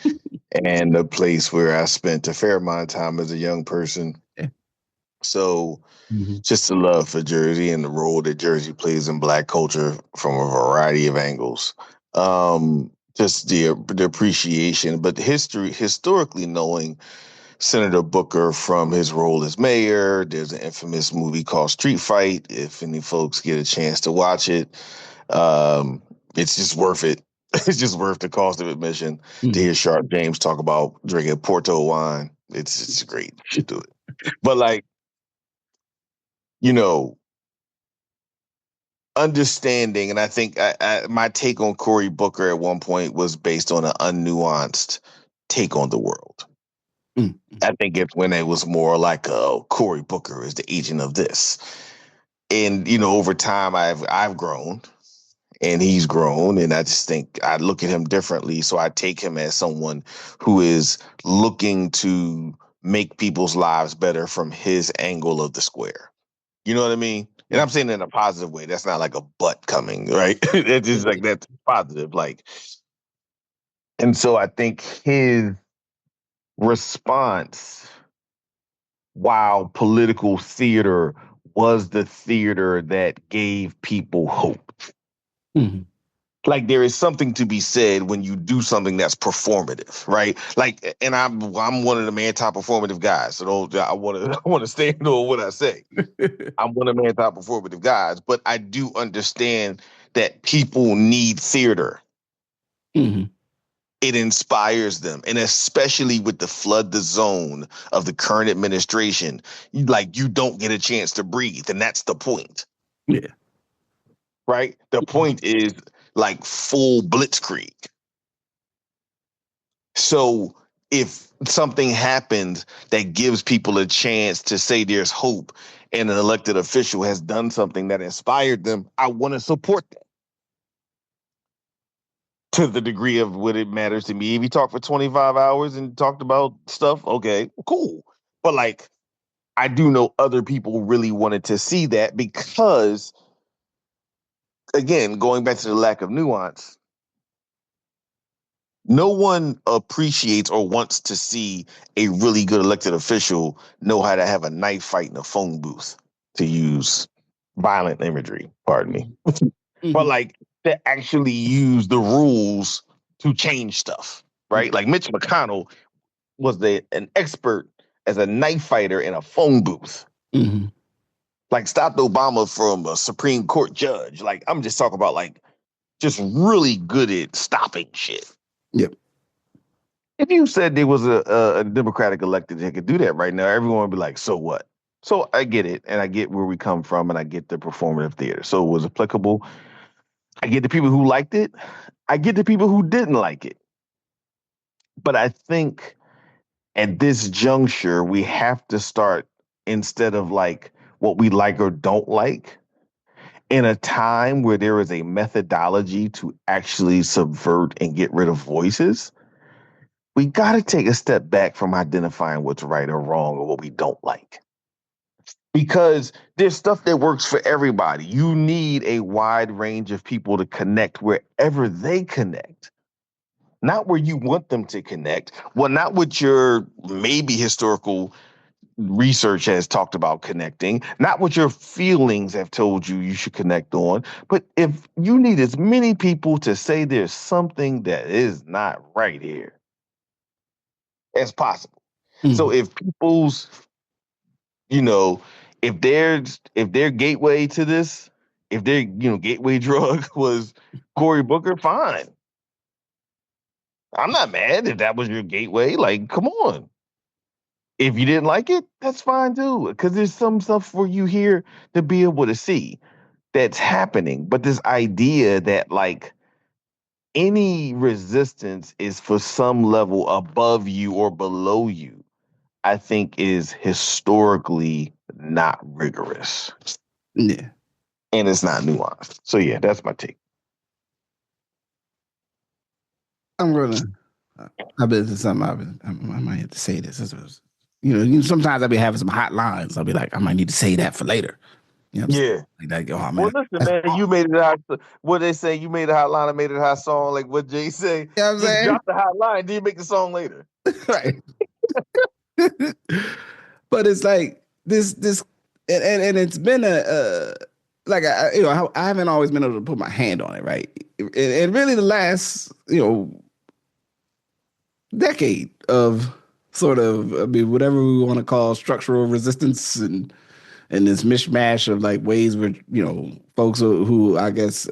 and a place where I spent a fair amount of time as a young person. Yeah. So Mm-hmm. just the love for Jersey and the role that Jersey plays in Black culture from a variety of angles. Just the appreciation, but historically knowing Senator Booker from his role as mayor. There's an infamous movie called Street Fight. If any folks get a chance to watch it, it's just worth it. It's just worth the cost of admission to Mm-hmm. hear Sharp James talk about drinking Porto wine. It's great. You should do it. But like, you know, understanding, and I think my take on Cory Booker at one point was based on an unnuanced take on the world. Mm-hmm. I think it's when it was more like, oh, Cory Booker is the agent of this. And over time I've grown and he's grown, and I just think I look at him differently. So I take him as someone who is looking to make people's lives better from his angle of the square. You know what I mean? And I'm saying it in a positive way. That's not like a butt coming, right? It's just like that's positive. Like, and so I think his response, while political theater was the theater that gave people hope. Mm-hmm. Like, there is something to be said when you do something that's performative, right? Like, and I'm one of the anti-performative guys, so I want to I want to stand on what I say. I'm one of the anti-performative guys, but I do understand that people need theater. Mm-hmm. It inspires them, and especially with the flood the zone of the current administration, you don't get a chance to breathe, and that's the point. Yeah. Right? The point is like full blitzkrieg. So if something happens that gives people a chance to say there's hope, and an elected official has done something that inspired them, I want to support that to the degree of what it matters to me. If he talked for 25 hours and talked about stuff, okay, cool. But like, I do know other people really wanted to see that because, again, going back to the lack of nuance, no one appreciates or wants to see a really good elected official know how to have a knife fight in a phone booth, to use violent imagery, pardon me. Mm-hmm. But like, to actually use the rules to change stuff, right? Like Mitch McConnell was an expert as a knife fighter in a phone booth. Mm-hmm. Like, stopped Obama from a Supreme Court judge. Like, I'm just talking about like just really good at stopping shit. Yep. If you said there was a Democratic elected that could do that right now, everyone would be like, so what? So I get it, and I get where we come from, and I get the performative theater. So it was applicable. I get the people who liked it. I get the people who didn't like it. But I think at this juncture, we have to start, instead of like what we like or don't like, in a time where there is a methodology to actually subvert and get rid of voices, we got to take a step back from identifying what's right or wrong or what we don't like. Because there's stuff that works for everybody. You need a wide range of people to connect wherever they connect, not where you want them to connect. Well, not what your maybe historical research has talked about connecting, not what your feelings have told you should connect on, but if you need as many people to say there's something that is not right here as possible. So Mm. if people's, you know, if their gateway to this, if their, gateway drug was Cory Booker, fine. I'm not mad if that was your gateway. Like, come on. If you didn't like it, that's fine too. Because there's some stuff for you here to be able to see that's happening. But this idea that like any resistance is for some level above you or below you, I think is historically not rigorous. Yeah. And it's not nuanced. So yeah, that's my take. I'm gonna. I bet it's something I might have to say this. Sometimes I'll be having some hot lines. I'll be like, I might need to say that for later. You know what I'm Yeah. saying? Like, oh Well, man, listen, man, you made it hot. What they say, you made a hot line, I made it a hot song. Like what Jay say, you know what I'm just saying? drop the hot line, then you make the song later. Right. But it's like this, and it's been like I haven't always been able to put my hand on it, right? And really the last decade of sort of, I mean, whatever we want to call structural resistance and this mishmash of like ways where folks who I guess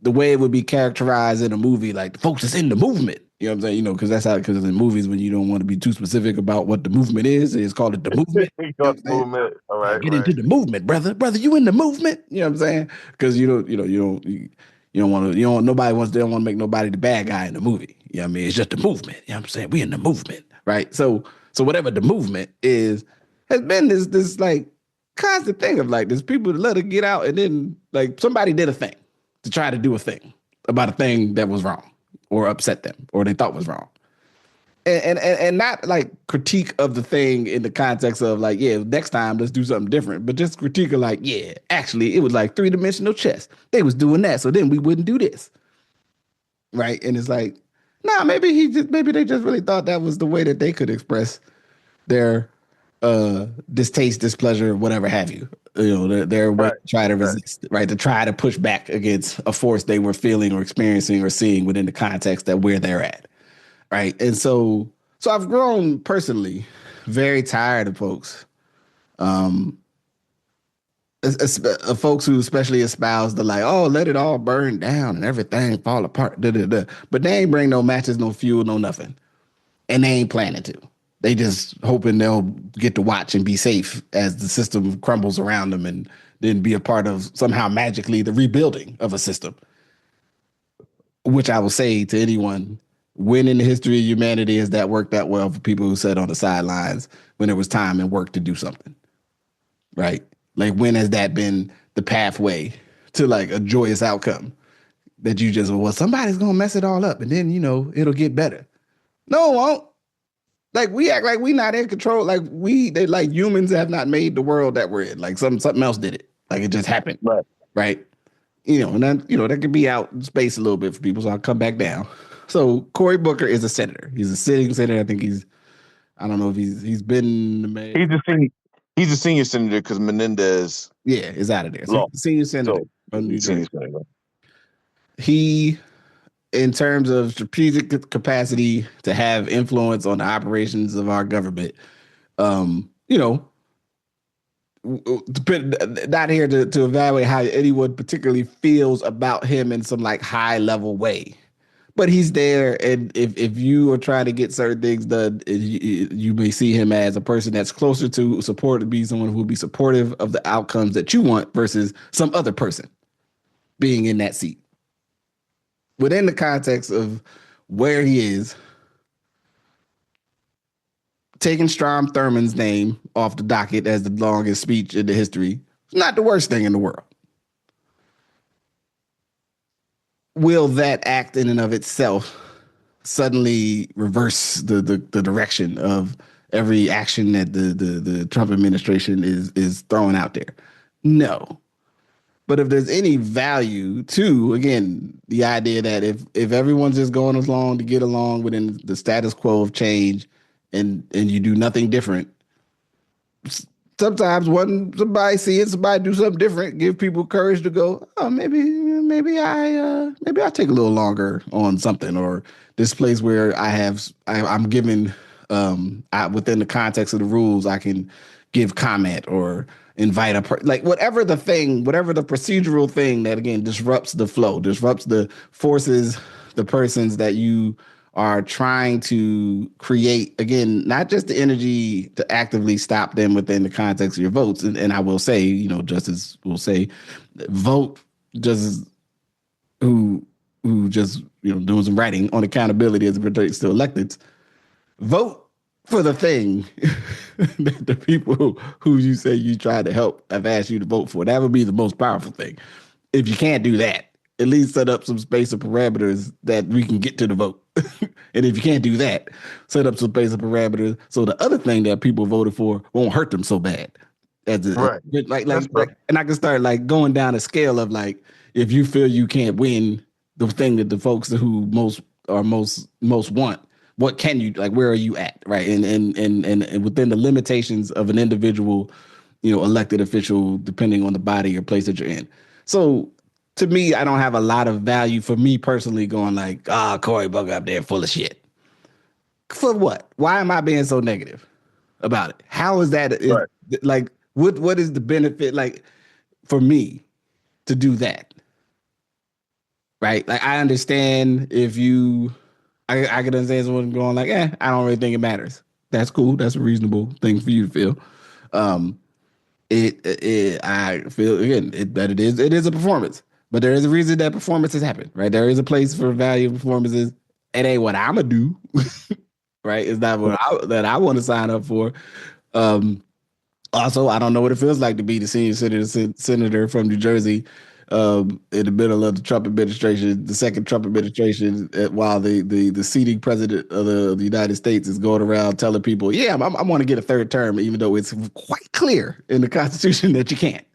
the way it would be characterized in a movie, like the folks that's in the movement. You know what I'm saying? Because that's how, because in movies, when you don't want to be too specific about what the movement is, it's called it the movement. You You know got what the I'm saying? movement. All Yeah, right, get into right. the movement, brother. Brother, you in the movement? You know what I'm saying? Because you don't want to, nobody wants, they don't want to make nobody the bad guy in the movie. You know what I mean? It's just the movement. You know what I'm saying? We in the movement, right? So whatever the movement is, has been this like constant thing of like, there's people that let it get out, and then like somebody did a thing to try to do a thing about a thing that was wrong or upset them or they thought was wrong. And not like critique of the thing in the context of like, yeah, next time let's do something different, but just critique of like, yeah, actually it was like three-dimensional chess. They was doing that, so then we wouldn't do this. Right. And it's like, nah, maybe they just really thought that was the way that they could express their distaste, displeasure, whatever have you. Their way Right, to try to right. resist, right? To try to push back against a force they were feeling or experiencing or seeing within the context that where they're at. Right. And so I've grown personally very tired of folks, um, folks who especially espouse the like, oh, let it all burn down and everything fall apart. Da, da, da. But they ain't bring no matches, no fuel, no nothing. And they ain't planning to. They just hoping they'll get to watch and be safe as the system crumbles around them and then be a part of somehow magically the rebuilding of a system. Which I will say to anyone, when in the history of humanity has that worked that well for people who sat on the sidelines when it was time and work to do something? Right? Like when has that been the pathway to like a joyous outcome that you just, well, somebody's gonna mess it all up and then it'll get better. No, it won't. Like we act like we not in control. Like they like humans have not made the world that we're in. Like something else did it. Like it just happened. Right. Right. And then that could be out in space a little bit for people. So I'll come back down. So Cory Booker is a senator. He's a sitting senator. I think I don't know if he's been He's a senior. He's a senior senator because Menendez yeah, is out of there. So he's lost. a senior senator So from New he's senior Jersey. senator. He, in terms of strategic capacity to have influence on the operations of our government, um, you know, not here to evaluate how anyone particularly feels about him in some like high level way. But he's there, and if you are trying to get certain things done, you may see him as a person that's closer to support, to be someone who will be supportive of the outcomes that you want versus some other person being in that seat. Within the context of where he is, taking Strom Thurmond's name off the docket as the longest speech in the history is not the worst thing in the world. Will that act in and of itself suddenly reverse the direction of every action that the Trump administration is throwing out there? No. But if there's any value to, again, the idea that if everyone's just going along to get along within the status quo of change, and you do nothing different, sometimes one somebody see it, somebody do something different, give people courage to go, oh, maybe I take a little longer on something, or this place where I'm given within the context of the rules, I can give comment or invite like whatever the thing, whatever the procedural thing that again disrupts the flow, disrupts the forces, the persons that you are trying to create, again, not just the energy to actively stop them within the context of your votes. And I will say, Justice will say, vote just who just doing some writing on accountability as it pertains to electeds. Vote for the thing that the people who you say you try to help have asked you to vote for. That would be the most powerful thing. If you can't do that, at least set up some space of parameters that we can get to the vote. And if you can't do that, set up some space of parameters so the other thing that people voted for won't hurt them so bad. Right. And I can start like going down a scale of like, if you feel you can't win the thing that the folks who most want, what can you, like, where are you at, right? And within the limitations of an individual, elected official, depending on the body or place that you're in. So to me, I don't have a lot of value for me personally going like, Cory Booker up there full of shit. For what? Why am I being so negative about it? How is that? Right. Like, what is the benefit, like, for me to do that? Right? Like, I understand if I can understand someone going like, I don't really think it matters. That's cool. That's a reasonable thing for you to feel. I feel again that it is a performance, but there is a reason that performances happen, right? There is a place for value performances. It ain't what I'm gonna do, right? It's not what I want to sign up for. Also, I don't know what it feels like to be the senior senator from New Jersey in the middle of the Trump administration, the second Trump administration, while the seating president of the United States is going around telling people, yeah, I want to get a third term, even though it's quite clear in the Constitution that you can't.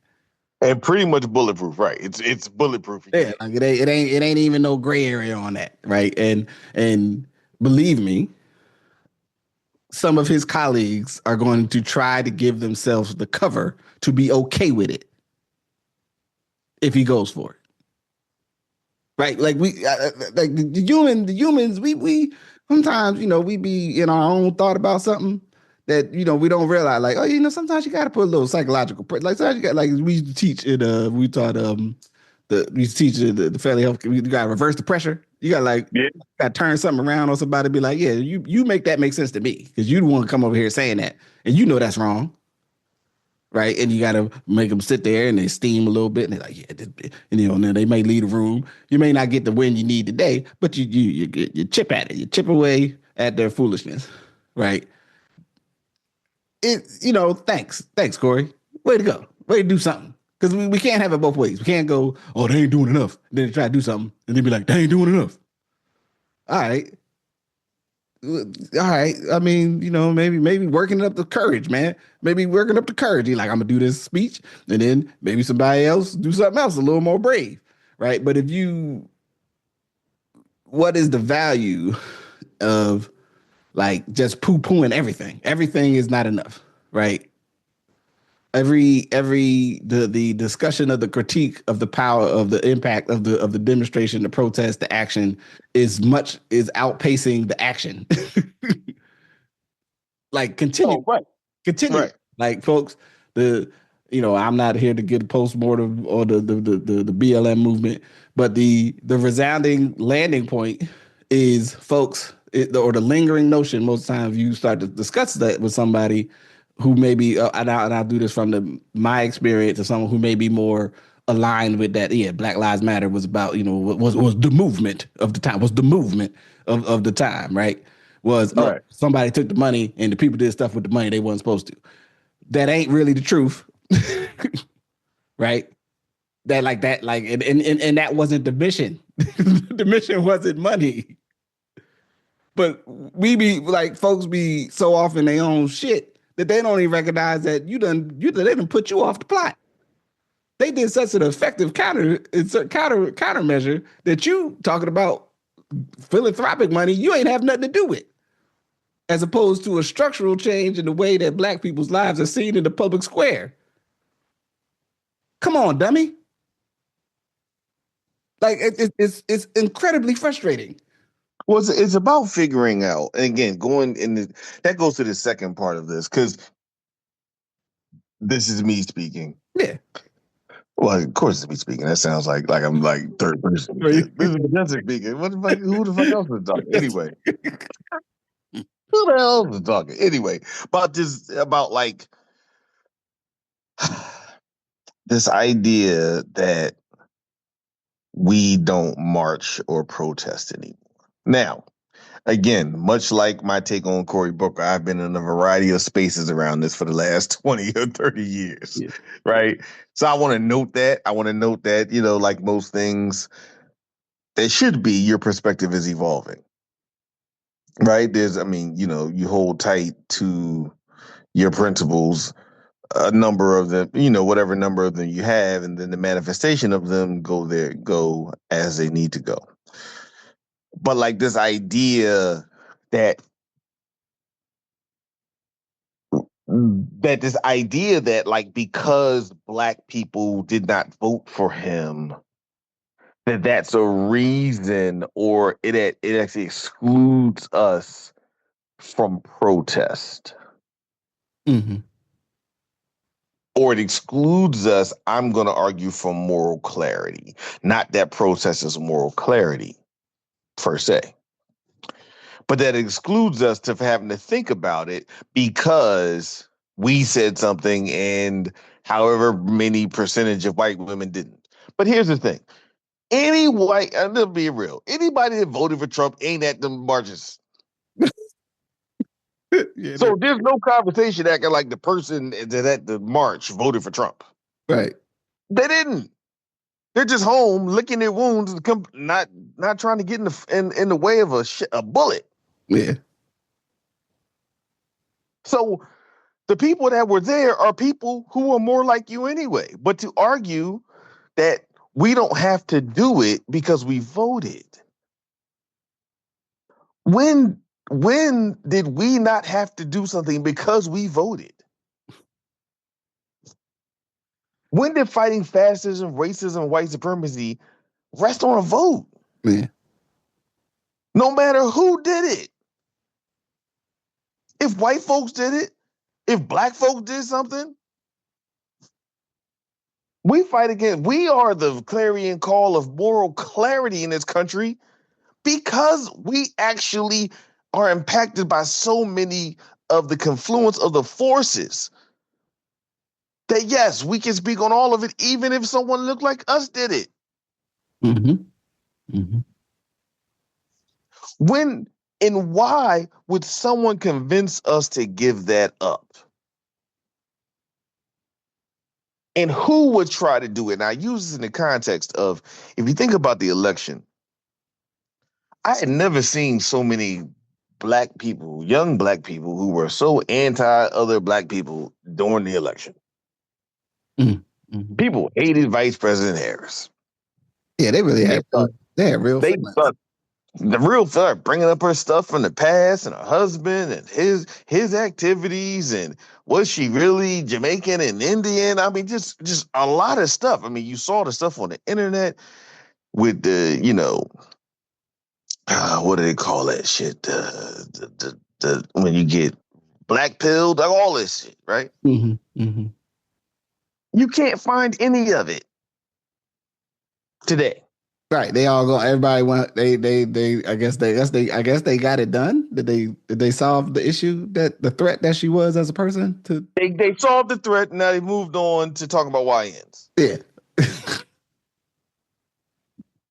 And pretty much bulletproof, right? It's bulletproof. Yeah, like it ain't even no gray area on that, right? And believe me, some of his colleagues are going to try to give themselves the cover to be okay with it if he goes for it. Right? Like like the humans, we sometimes, we be in our own thought about something that, we don't realize, like, sometimes you got to put a little psychological, like, sometimes you got, like, we used to teach it, we taught, we used to teach the family health, you got to reverse the pressure. You got to turn something around on somebody, be like, yeah, you make that make sense to me, because you want to come over here saying that, and that's wrong. Right. And you got to make them sit there and they steam a little bit. And they're like, yeah. And then they may leave the room. You may not get the win you need today, but you chip at it. You chip away at their foolishness. Right. Thanks, Cory. Way to go. Way to do something. Because we can't have it both ways. We can't go, oh, they ain't doing enough. Then they try to do something. And they be like, they ain't doing enough. All right. I mean, maybe working up the courage, man. Maybe working up the courage. You're like, I'm gonna do this speech, and then maybe somebody else do something else a little more brave, right? But what is the value of like just poo-pooing everything? Everything is not enough, right? The discussion of the critique of the power of the impact of the demonstration, the protest, the action is outpacing the action. Like continue. Right. Like, folks, I'm not here to get a postmortem or the BLM movement, but the resounding landing point is, folks, or the lingering notion. Most times you start to discuss that with somebody who may be, and I'll do this from my experience of someone who may be more aligned with that. Yeah, Black Lives Matter was about, was the movement of the time, was the movement of the time, right? Somebody took the money and the people did stuff with the money they weren't supposed to. That ain't really the truth, right? And that wasn't the mission. The mission wasn't money. But we be like, folks be so off in their own shit that they don't even recognize that they done put you off the plot. they did such an effective countermeasure that you talking about philanthropic money you ain't have nothing to do with, as opposed to a structural change in the way that black people's lives are seen in the public square. Come on, dummy. Like it's incredibly frustrating. Well, it's about figuring out, and again, that goes to the second part of this, because this is me speaking. Yeah. Well, of course it's me speaking. That sounds like I'm like third person. This is Justin speaking. Who the fuck else is talking? Anyway, who the hell is talking? Anyway, about like this idea that we don't march or protest anymore. Now, again, much like my take on Cory Booker, I've been in a variety of spaces around this for the last 20 or 30 years, Yeah. right? So I want to note that. Like most things, that should be, your perspective is evolving, right? You hold tight to your principles, a number of them, whatever number of them you have, and then the manifestation of them go as they need to go. But like this idea that like, because black people did not vote for him, that's a reason, or it actually excludes us from protest, Mm-hmm. or it excludes us, I'm going to argue, from moral clarity. Not that protest is moral clarity per se, but that excludes us to having to think about it because we said something and however many percentage of white women didn't. But here's the thing. Any white, and let's be real, anybody that voted for Trump ain't at the marches. Yeah, So there's no conversation acting like the person that at the march voted for Trump. right. They didn't. They're just home licking their wounds, not trying to get in the way of a bullet. Yeah. So the people that were there are people who are more like you anyway. But to argue that we don't have to do it because we voted. When did we not have to do something because we voted? When did fighting fascism, racism, white supremacy rest on a vote? Yeah. No matter who did it. If white folks did it, if black folks did something, we are the clarion call of moral clarity in this country, because we actually are impacted by so many of the confluence of the forces that, yes, we can speak on all of it, even if someone looked like us did it. Mm-hmm. Mm-hmm. When and why would someone convince us to give that up? And who would try to do it? And I use this in the context of, if you think about the election, I had never seen so many black people, young black people, who were so anti other black people during the election. Mm-hmm. People hated Vice President Harris. Yeah, they really had. They had real. They thought the real thought, bringing up her stuff from the past and her husband and his activities, and was she really Jamaican and Indian? I mean, just a lot of stuff. I mean, you saw the stuff on the internet with the, what do they call that shit? The when you get black pilled, like all this shit, right? Mm-hmm. Mm-hmm. You can't find any of it today. Right. They all go. Everybody went. They. I guess they got it done. Did they solve the issue, that the threat that she was as a person to? They solved the threat. Now they moved on to talking about YNs. Yeah.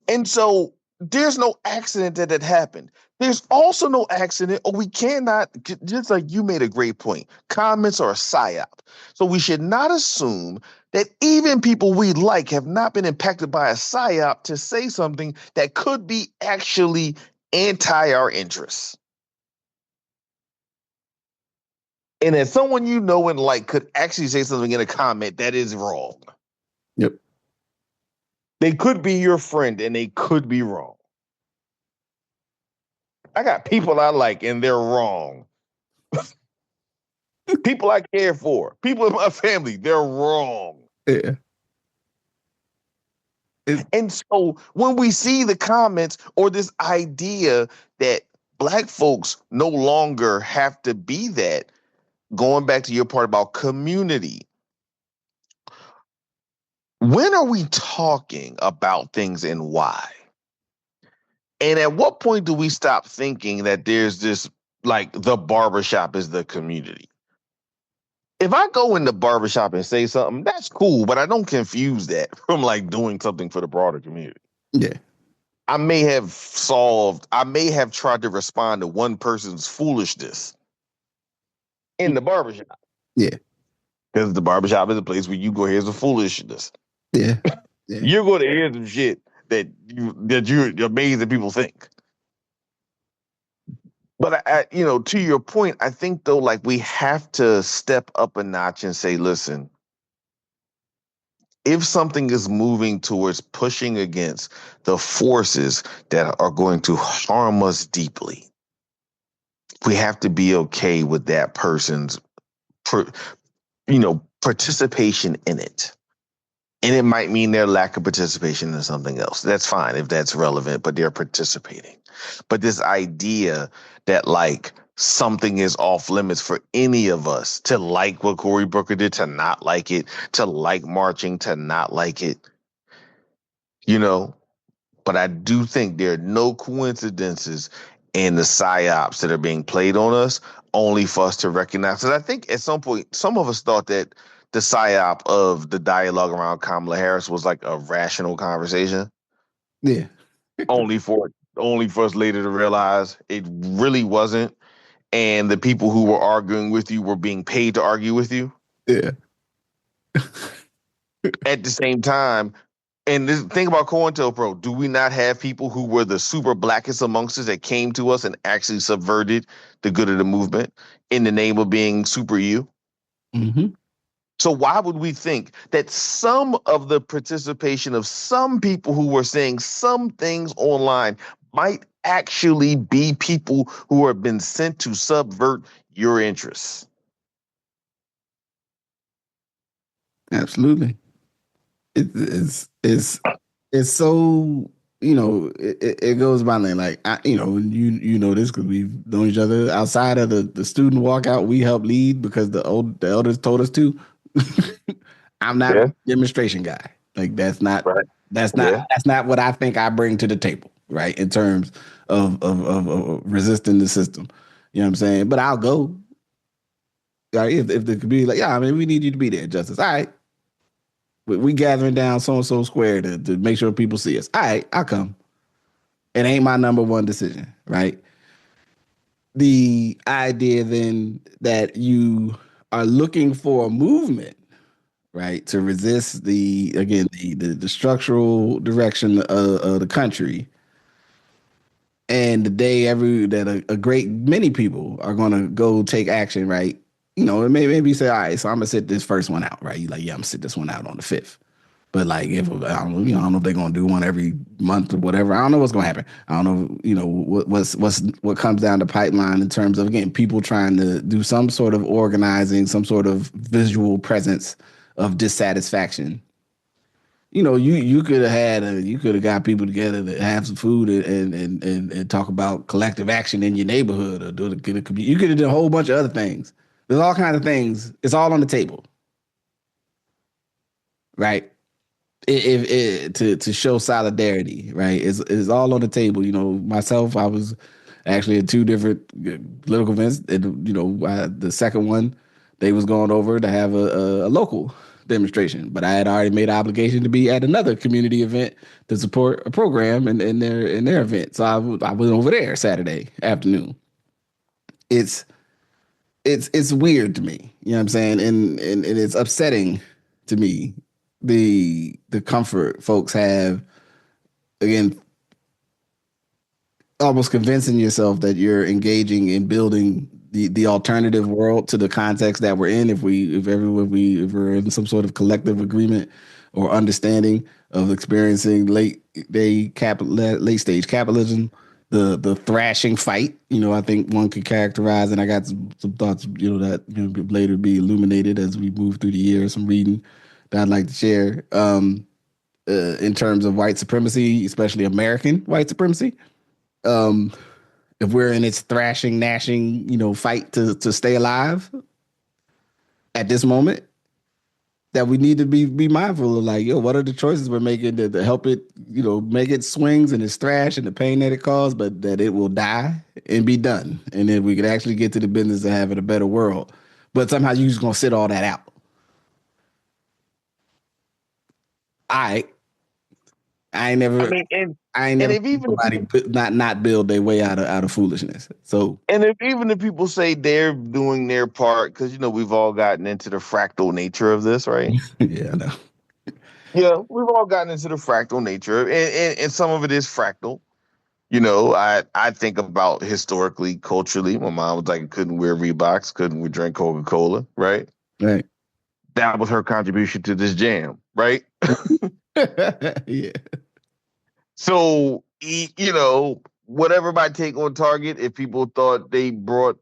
And so there's no accident that happened. There's also no accident, or we cannot, just like you made a great point, comments are a psyop. So we should not assume that even people we like have not been impacted by a psyop to say something that could be actually anti our interests. And that someone you know and like could actually say something in a comment that is wrong. Yep. They could be your friend and they could be wrong. I got people I like and they're wrong. People I care for, people in my family, they're wrong. Yeah. And so when we see the comments or this idea that black folks no longer have to be that, going back to your part about community, when are we talking about things and why? And at what point do we stop thinking that there's this, like, the barbershop is the community? If I go in the barbershop and say something, that's cool, but I don't confuse that from like doing something for the broader community. Yeah. I may have tried to respond to one person's foolishness in the barbershop. Yeah. Because the barbershop is a place where you go hear some foolishness. Yeah. Yeah. You're going to hear some shit that you're amazed that people think. But to your point, I think though, like, we have to step up a notch and say, listen, if something is moving towards pushing against the forces that are going to harm us deeply, we have to be okay with that person's, participation in it. And it might mean their lack of participation in something else. That's fine if that's relevant, but they're participating. But this idea that, like, something is off limits for any of us to like what Cory Booker did, to not like it, to like marching, to not like it, But I do think there are no coincidences in the psyops that are being played on us, only for us to recognize. And I think at some point, some of us thought that the psyop of the dialogue around Kamala Harris was like a rational conversation. Yeah. only for us later to realize it really wasn't. And the people who were arguing with you were being paid to argue with you. Yeah. At the same time, and this thing about COINTELPRO, do we not have people who were the super blackest amongst us that came to us and actually subverted the good of the movement in the name of being super you? Mm-hmm. So why would we think that some of the participation of some people who were saying some things online might actually be people who have been sent to subvert your interests? Absolutely. It's so, it goes by like, you know this because we've known each other outside of the student walkout we helped lead because the elders told us to. I'm not a demonstration guy. Like that's not what I think I bring to the table, right? In terms of resisting the system. You know what I'm saying? But I'll go. Right? If the community like, yeah, I mean, we need you to be there, Justice. All right. We gathering down so and so square to make sure people see us. All right, I'll come. It ain't my number one decision, right? The idea then that you are looking for a movement, right, to resist the structural direction of the country, and the day that a great many people are going to go take action, right? Maybe say, all right, so I'm gonna sit this first one out, right? You like, yeah, I'm gonna sit this one out on the 5th. But like, if I don't know if they're gonna do one every month or whatever. I don't know what's gonna happen. I don't know, what comes down the pipeline in terms of, again, people trying to do some sort of organizing, some sort of visual presence of dissatisfaction. You could have got people together to have some food and talk about collective action in your neighborhood, or do the you could have done a whole bunch of other things. There's all kinds of things. It's all on the table, right? To show solidarity, right? It's all on the table. Myself, I was actually at two different political events. And, the second one, they was going over to have a local demonstration, but I had already made an obligation to be at another community event to support a program in their event. So I went over there Saturday afternoon. It's weird to me, you know what I'm saying, and it's upsetting to me, the comfort folks have, again, almost convincing yourself that you're engaging in building the alternative world to the context that we're in. If we're in some sort of collective agreement or understanding of experiencing late stage capitalism, the thrashing fight. I think one could characterize, and I got some thoughts, that later be illuminated as we move through the year. Some reading that I'd like to share in terms of white supremacy, especially American white supremacy. Um, if we're in its thrashing, gnashing, fight to stay alive at this moment, that we need to be mindful of, like, what are the choices we're making to help it, make it swings and its thrash and the pain that it caused, but that it will die and be done. And then we could actually get to the business of having a better world. But somehow you just gonna sit all that out. I I ain't I never mean, I ain't and never if seen even if nobody people, not build their way out of foolishness. So and if even if people say they're doing their part, because we've all gotten into the fractal nature of this, right? yeah, I know. Yeah, we've all gotten into the fractal nature, and some of it is fractal. I think about historically, culturally. My mom was like, couldn't wear Reeboks, couldn't we drink Coca Cola, right? Right. That was her contribution to this jam, right? Yeah. So, whatever my take on Target, if people thought they brought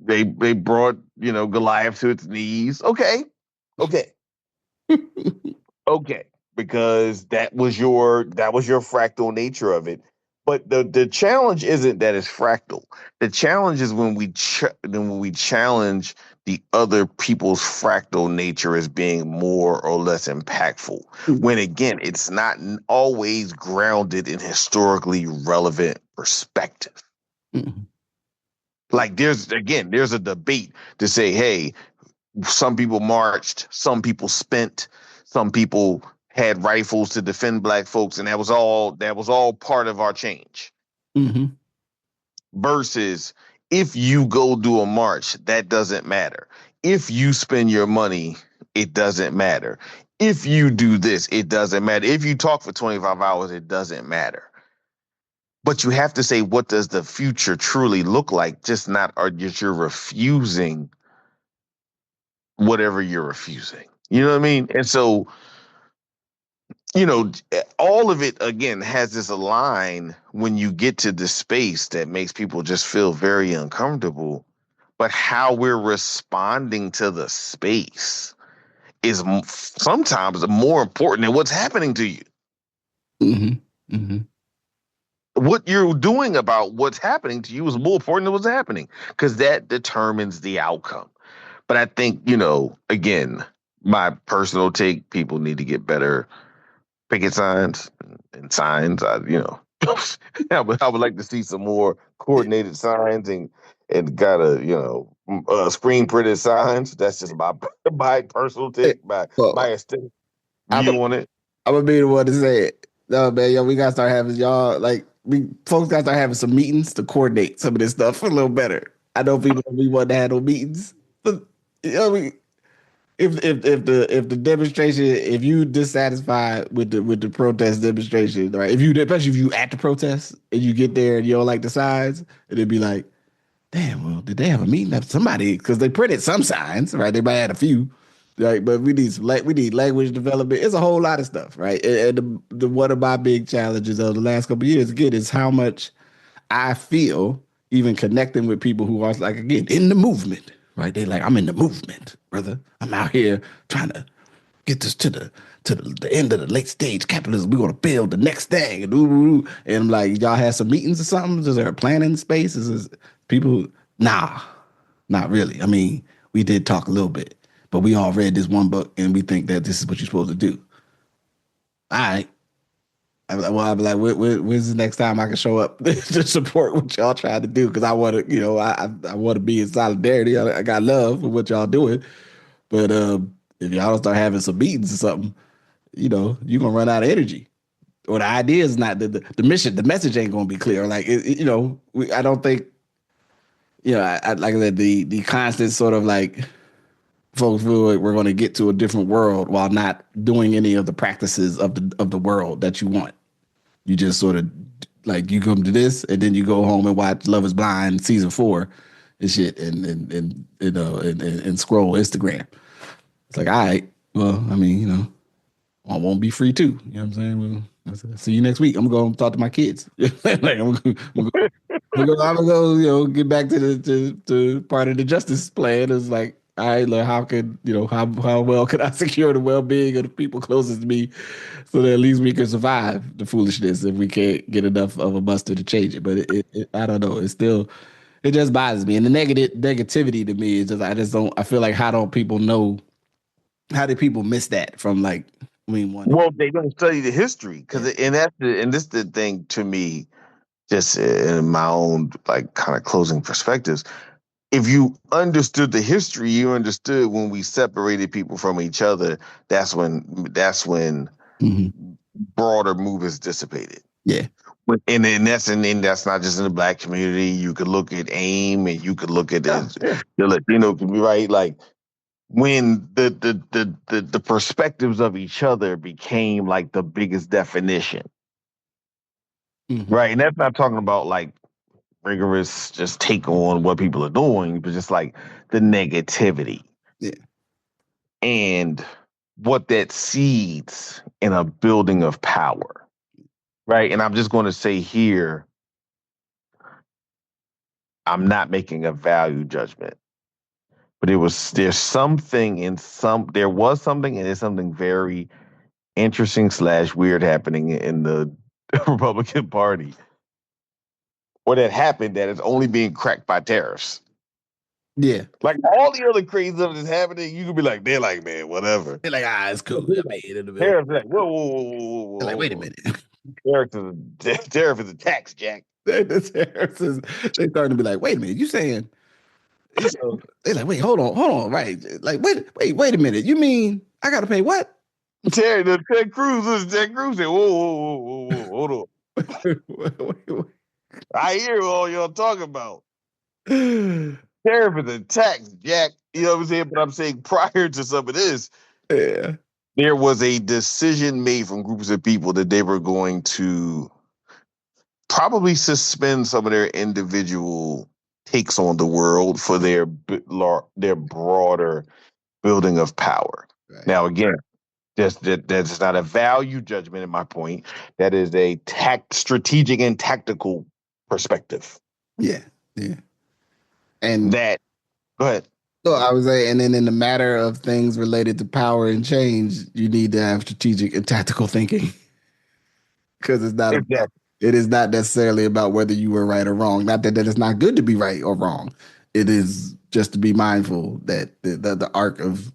Goliath to its knees, okay, okay, because that was your fractal nature of it. But the challenge isn't that it's fractal. The challenge is when we challenge the other people's fractal nature as being more or less impactful. When again, it's not always grounded in historically relevant perspective. Mhm. Like there's a debate to say, hey, some people marched, some people spent, some people had rifles to defend black folks, and that was all part of our change. Mhm. Versus if you go do a march, that doesn't matter. If you spend your money, it doesn't matter. If you do this, it doesn't matter. If you talk for 25 hours, it doesn't matter. But you have to say, what does the future truly look like? Just not, or just you're refusing whatever you're refusing. You know what I mean? And so, all of it again has this line when you get to this space that makes people just feel very uncomfortable. But how we're responding to the space is sometimes more important than what's happening to you. Mhm. Mhm. What you're doing about what's happening to you is more important than what's happening because that determines the outcome. But I think, again, my personal take, people need to get better picket signs and signs. I would like to see some more coordinated signs and got screen printed signs. That's just my my personal Eh, take, my Well, aesthetic I'm view on it. I'm gonna be the one to say it. No, man, yo, we gotta start having y'all like we folks gotta start having some meetings to coordinate some of this stuff a little better. I know people don't be wanting to have no meetings, but we, if the demonstration, if you dissatisfied with the protest demonstration, right? If you, especially if you at the protest and you get there and you don't like the signs, and it'd be like, damn, well, did they have a meeting? Somebody, because they printed some signs, right? They might have had a few, right? But we need language development. It's a whole lot of stuff, right? And the one of my big challenges of the last couple of years, again, is how much I feel even connecting with people who are like, again, in the movement, right? They like, I'm in the movement, brother. I'm out here trying to get this to the end of the late stage capitalism. We're gonna build the next thing. And I'm like, y'all had some meetings or something? Is there a planning space? Is people? Nah, not really. I mean, we did talk a little bit, but we all read this one book and we think that this is what you're supposed to do. All right. I'll be like, when's the next time I can show up to support what y'all trying to do? Because I want to, I want to be in solidarity. I got love for what y'all doing, but if y'all don't start having some meetings or something, you're gonna run out of energy. Or the idea is not the mission, the message ain't gonna be clear. Like I don't think like I said, the constant sort of like folks feel like we're gonna get to a different world while not doing any of the practices of the world that you want. You just sort of like you come to this and then you go home and watch Love Is Blind season 4 and shit and scroll Instagram. It's like, all right, Well, I mean, I won't be free too. You know what I'm saying? Well, I'll see you next week. I'm gonna go talk to my kids. Like I'm gonna go, get back to to part of the justice plan. It's like, all right, look, how could how well could I secure the well being of the people closest to me, so that at least we can survive the foolishness if we can't get enough of a muster to change it. But I don't know. It just bothers me, and the negativity to me is just I just don't. I feel like how don't people know? How did people miss that from like? I mean, one. Well, they don't study the history Yeah. and this the thing to me, just in my own like kind of closing perspectives. If you understood the history, you understood when we separated people from each other. That's when Hmm. broader movements dissipated. Yeah. And that's not just in the black community. You could look at AIM, and you could look at the Latino community, right? Like when the perspectives of each other became like the biggest definition, Hmm. right? And that's not talking about like rigorous just take on what people are doing, but just like the negativity Yeah. and what that seeds in a building of power, right? And I'm just going to say here, I'm not making a value judgment, but there was something and there's something very interesting / weird happening in the Republican Party, or that happened that is only being cracked by tariffs. Yeah. Like all the other crazy stuff that's happening, you could be like, they're like, man, whatever. They're like, it's cool. I made it in the middle. Tariffs, like, whoa, whoa, whoa, whoa, whoa, They're like, hold wait a on. minute. Tariff is a tax, Jack. They starting to be like, wait a minute, you saying? They're like, wait, hold on, right? Like, wait a minute. You mean I got to pay what? Ted Cruz said, whoa, whoa, whoa, whoa, whoa, hold on. Wait. I hear all y'all talking about. Tariff is a tax, Jack. You know what I'm saying? But I'm saying prior to some of this, Yeah. there was a decision made from groups of people that they were going to probably suspend some of their individual takes on the world for their broader building of power. Right. Now, again, that's not a value judgment in my point. That is a strategic and tactical perspective. Yeah. Yeah. And That, go ahead. so I was saying, and then in the matter of things related to power and change, you need to have strategic and tactical thinking. Because Exactly. it is not necessarily about whether you were right or wrong. Not that it's not good to be right or wrong. It is just to be mindful that the arc of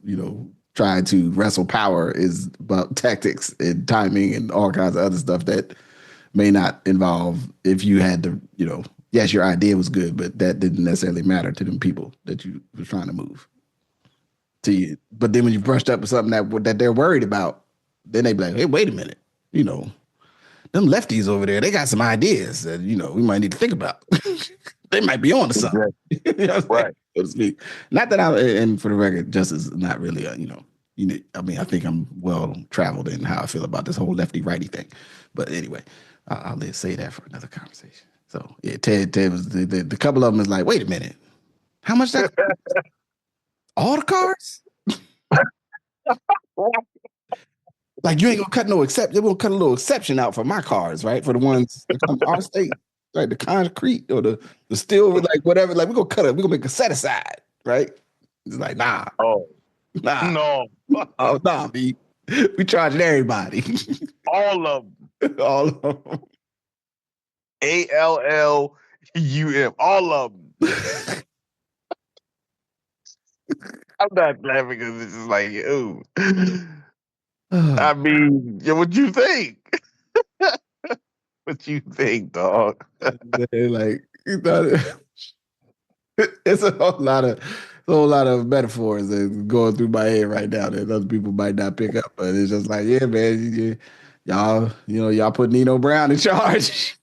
trying to wrestle power is about tactics and timing and all kinds of other stuff that may not involve if you had to yes, your idea was good, but that didn't necessarily matter to them people that you were trying to move to you. But then when you brushed up with something that they're worried about, then they be like, hey, wait a minute, you know them lefties over there, they got some ideas that we might need to think about. They might be on to something. Exactly. You know what I'm saying? Right. So to speak. Not that and for the record, Justice is not really I mean, I think I'm well traveled in how I feel about this whole lefty righty thing. But anyway, I'll let say that for another conversation. So yeah, Ted was the couple of them is like, wait a minute, how much that all the cars? Like you ain't gonna cut they won't cut a little exception out for my cars, right? For the ones that come to our state, right? The concrete or the steel, like whatever. Like we're gonna make a set aside, right? It's like nah, Oh nah, no, oh nah, we charging everybody, all of them. all of them. ALLUM, all of them. I'm not laughing because it's just like, ooh. I mean, yeah, what you think? What you think, dog? Like it's a whole lot of metaphors that's going through my head right now that other people might not pick up, but it's just like, yeah, man, y'all put Nino Brown in charge.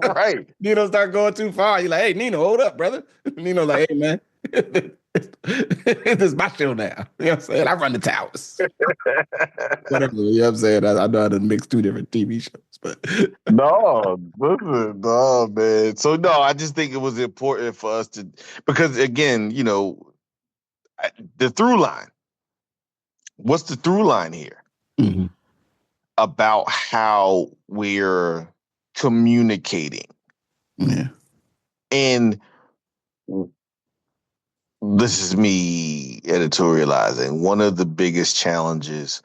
Right. Nino start going too far. You're like, hey, Nino, hold up, brother. Nino like, hey, man, this is my show now. You know what I'm saying? I run the towers. Whatever. You know what I'm saying? I know how to mix two different TV shows, but No, listen, no, man. So no, I just think it was important for us to, because again, the through line, What's the through line here about how we're communicating? Yeah. And this is me editorializing. One of the biggest challenges,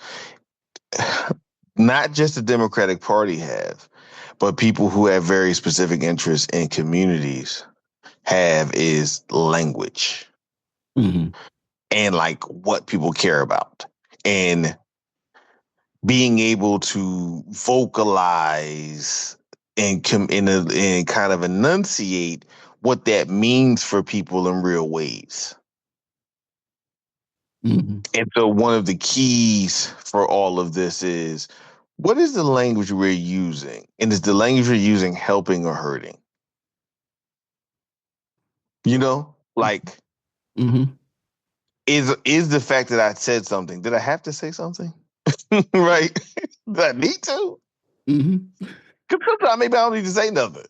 not just the Democratic Party have, but people who have very specific interests in communities have, is language and like what people care about, and being able to vocalize and and kind of enunciate what that means for people in real ways. And so one of the keys for all of this is, what is the language we're using? And is the language we're using helping or hurting? You know, like, is the fact that I said something, did I have to say something? Right? Did I need to? Because sometimes maybe I don't need to say nothing.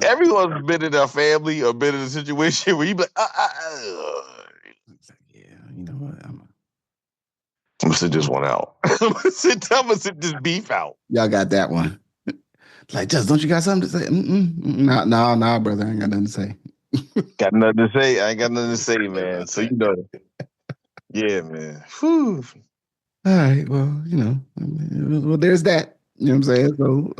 Everyone's been in a family or been in a situation where you be like, yeah, you know what? I'm gonna sit this one out. I'm gonna sit this beef out. Y'all got that one. Like, just don't you got something to say? Nah, brother, I ain't got nothing to say. Got nothing to say. I ain't got nothing to say, man. So you know, yeah, man. Whew. All right, well, you know, well, there's that. You know what I'm saying? So,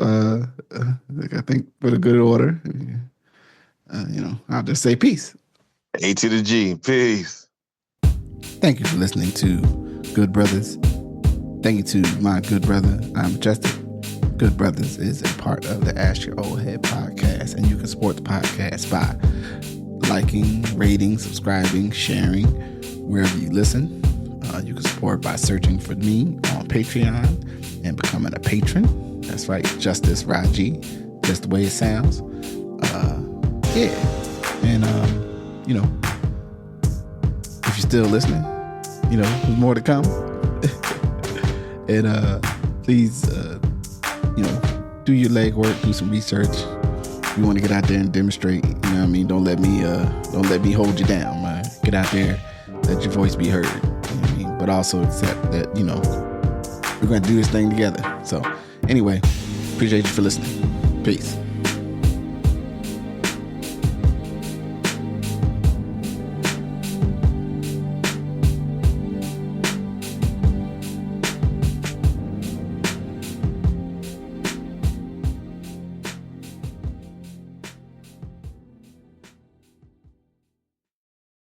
I think for the good order, you know, I'll just say peace. A to the G. Peace. Thank you for listening to Good Brothers. Thank you to my good brother, I'm Justice. Good Brothers is a part of the Ask Your Oldhead podcast, and you can support the podcast by liking, rating, subscribing, sharing wherever you listen. You can support by searching for me on Patreon and becoming a patron. That's right, Justice Rajee, just the way it sounds. Yeah, and you know, if you're still listening, you know, there's more to come. And please, you know, do your legwork, do some research. If you want to get out there and demonstrate, you know what I mean? Don't let me hold you down, man. Get out there, let your voice be heard. You know what I mean? But also accept that, you know, we're going to do this thing together. So anyway, appreciate you for listening. Peace.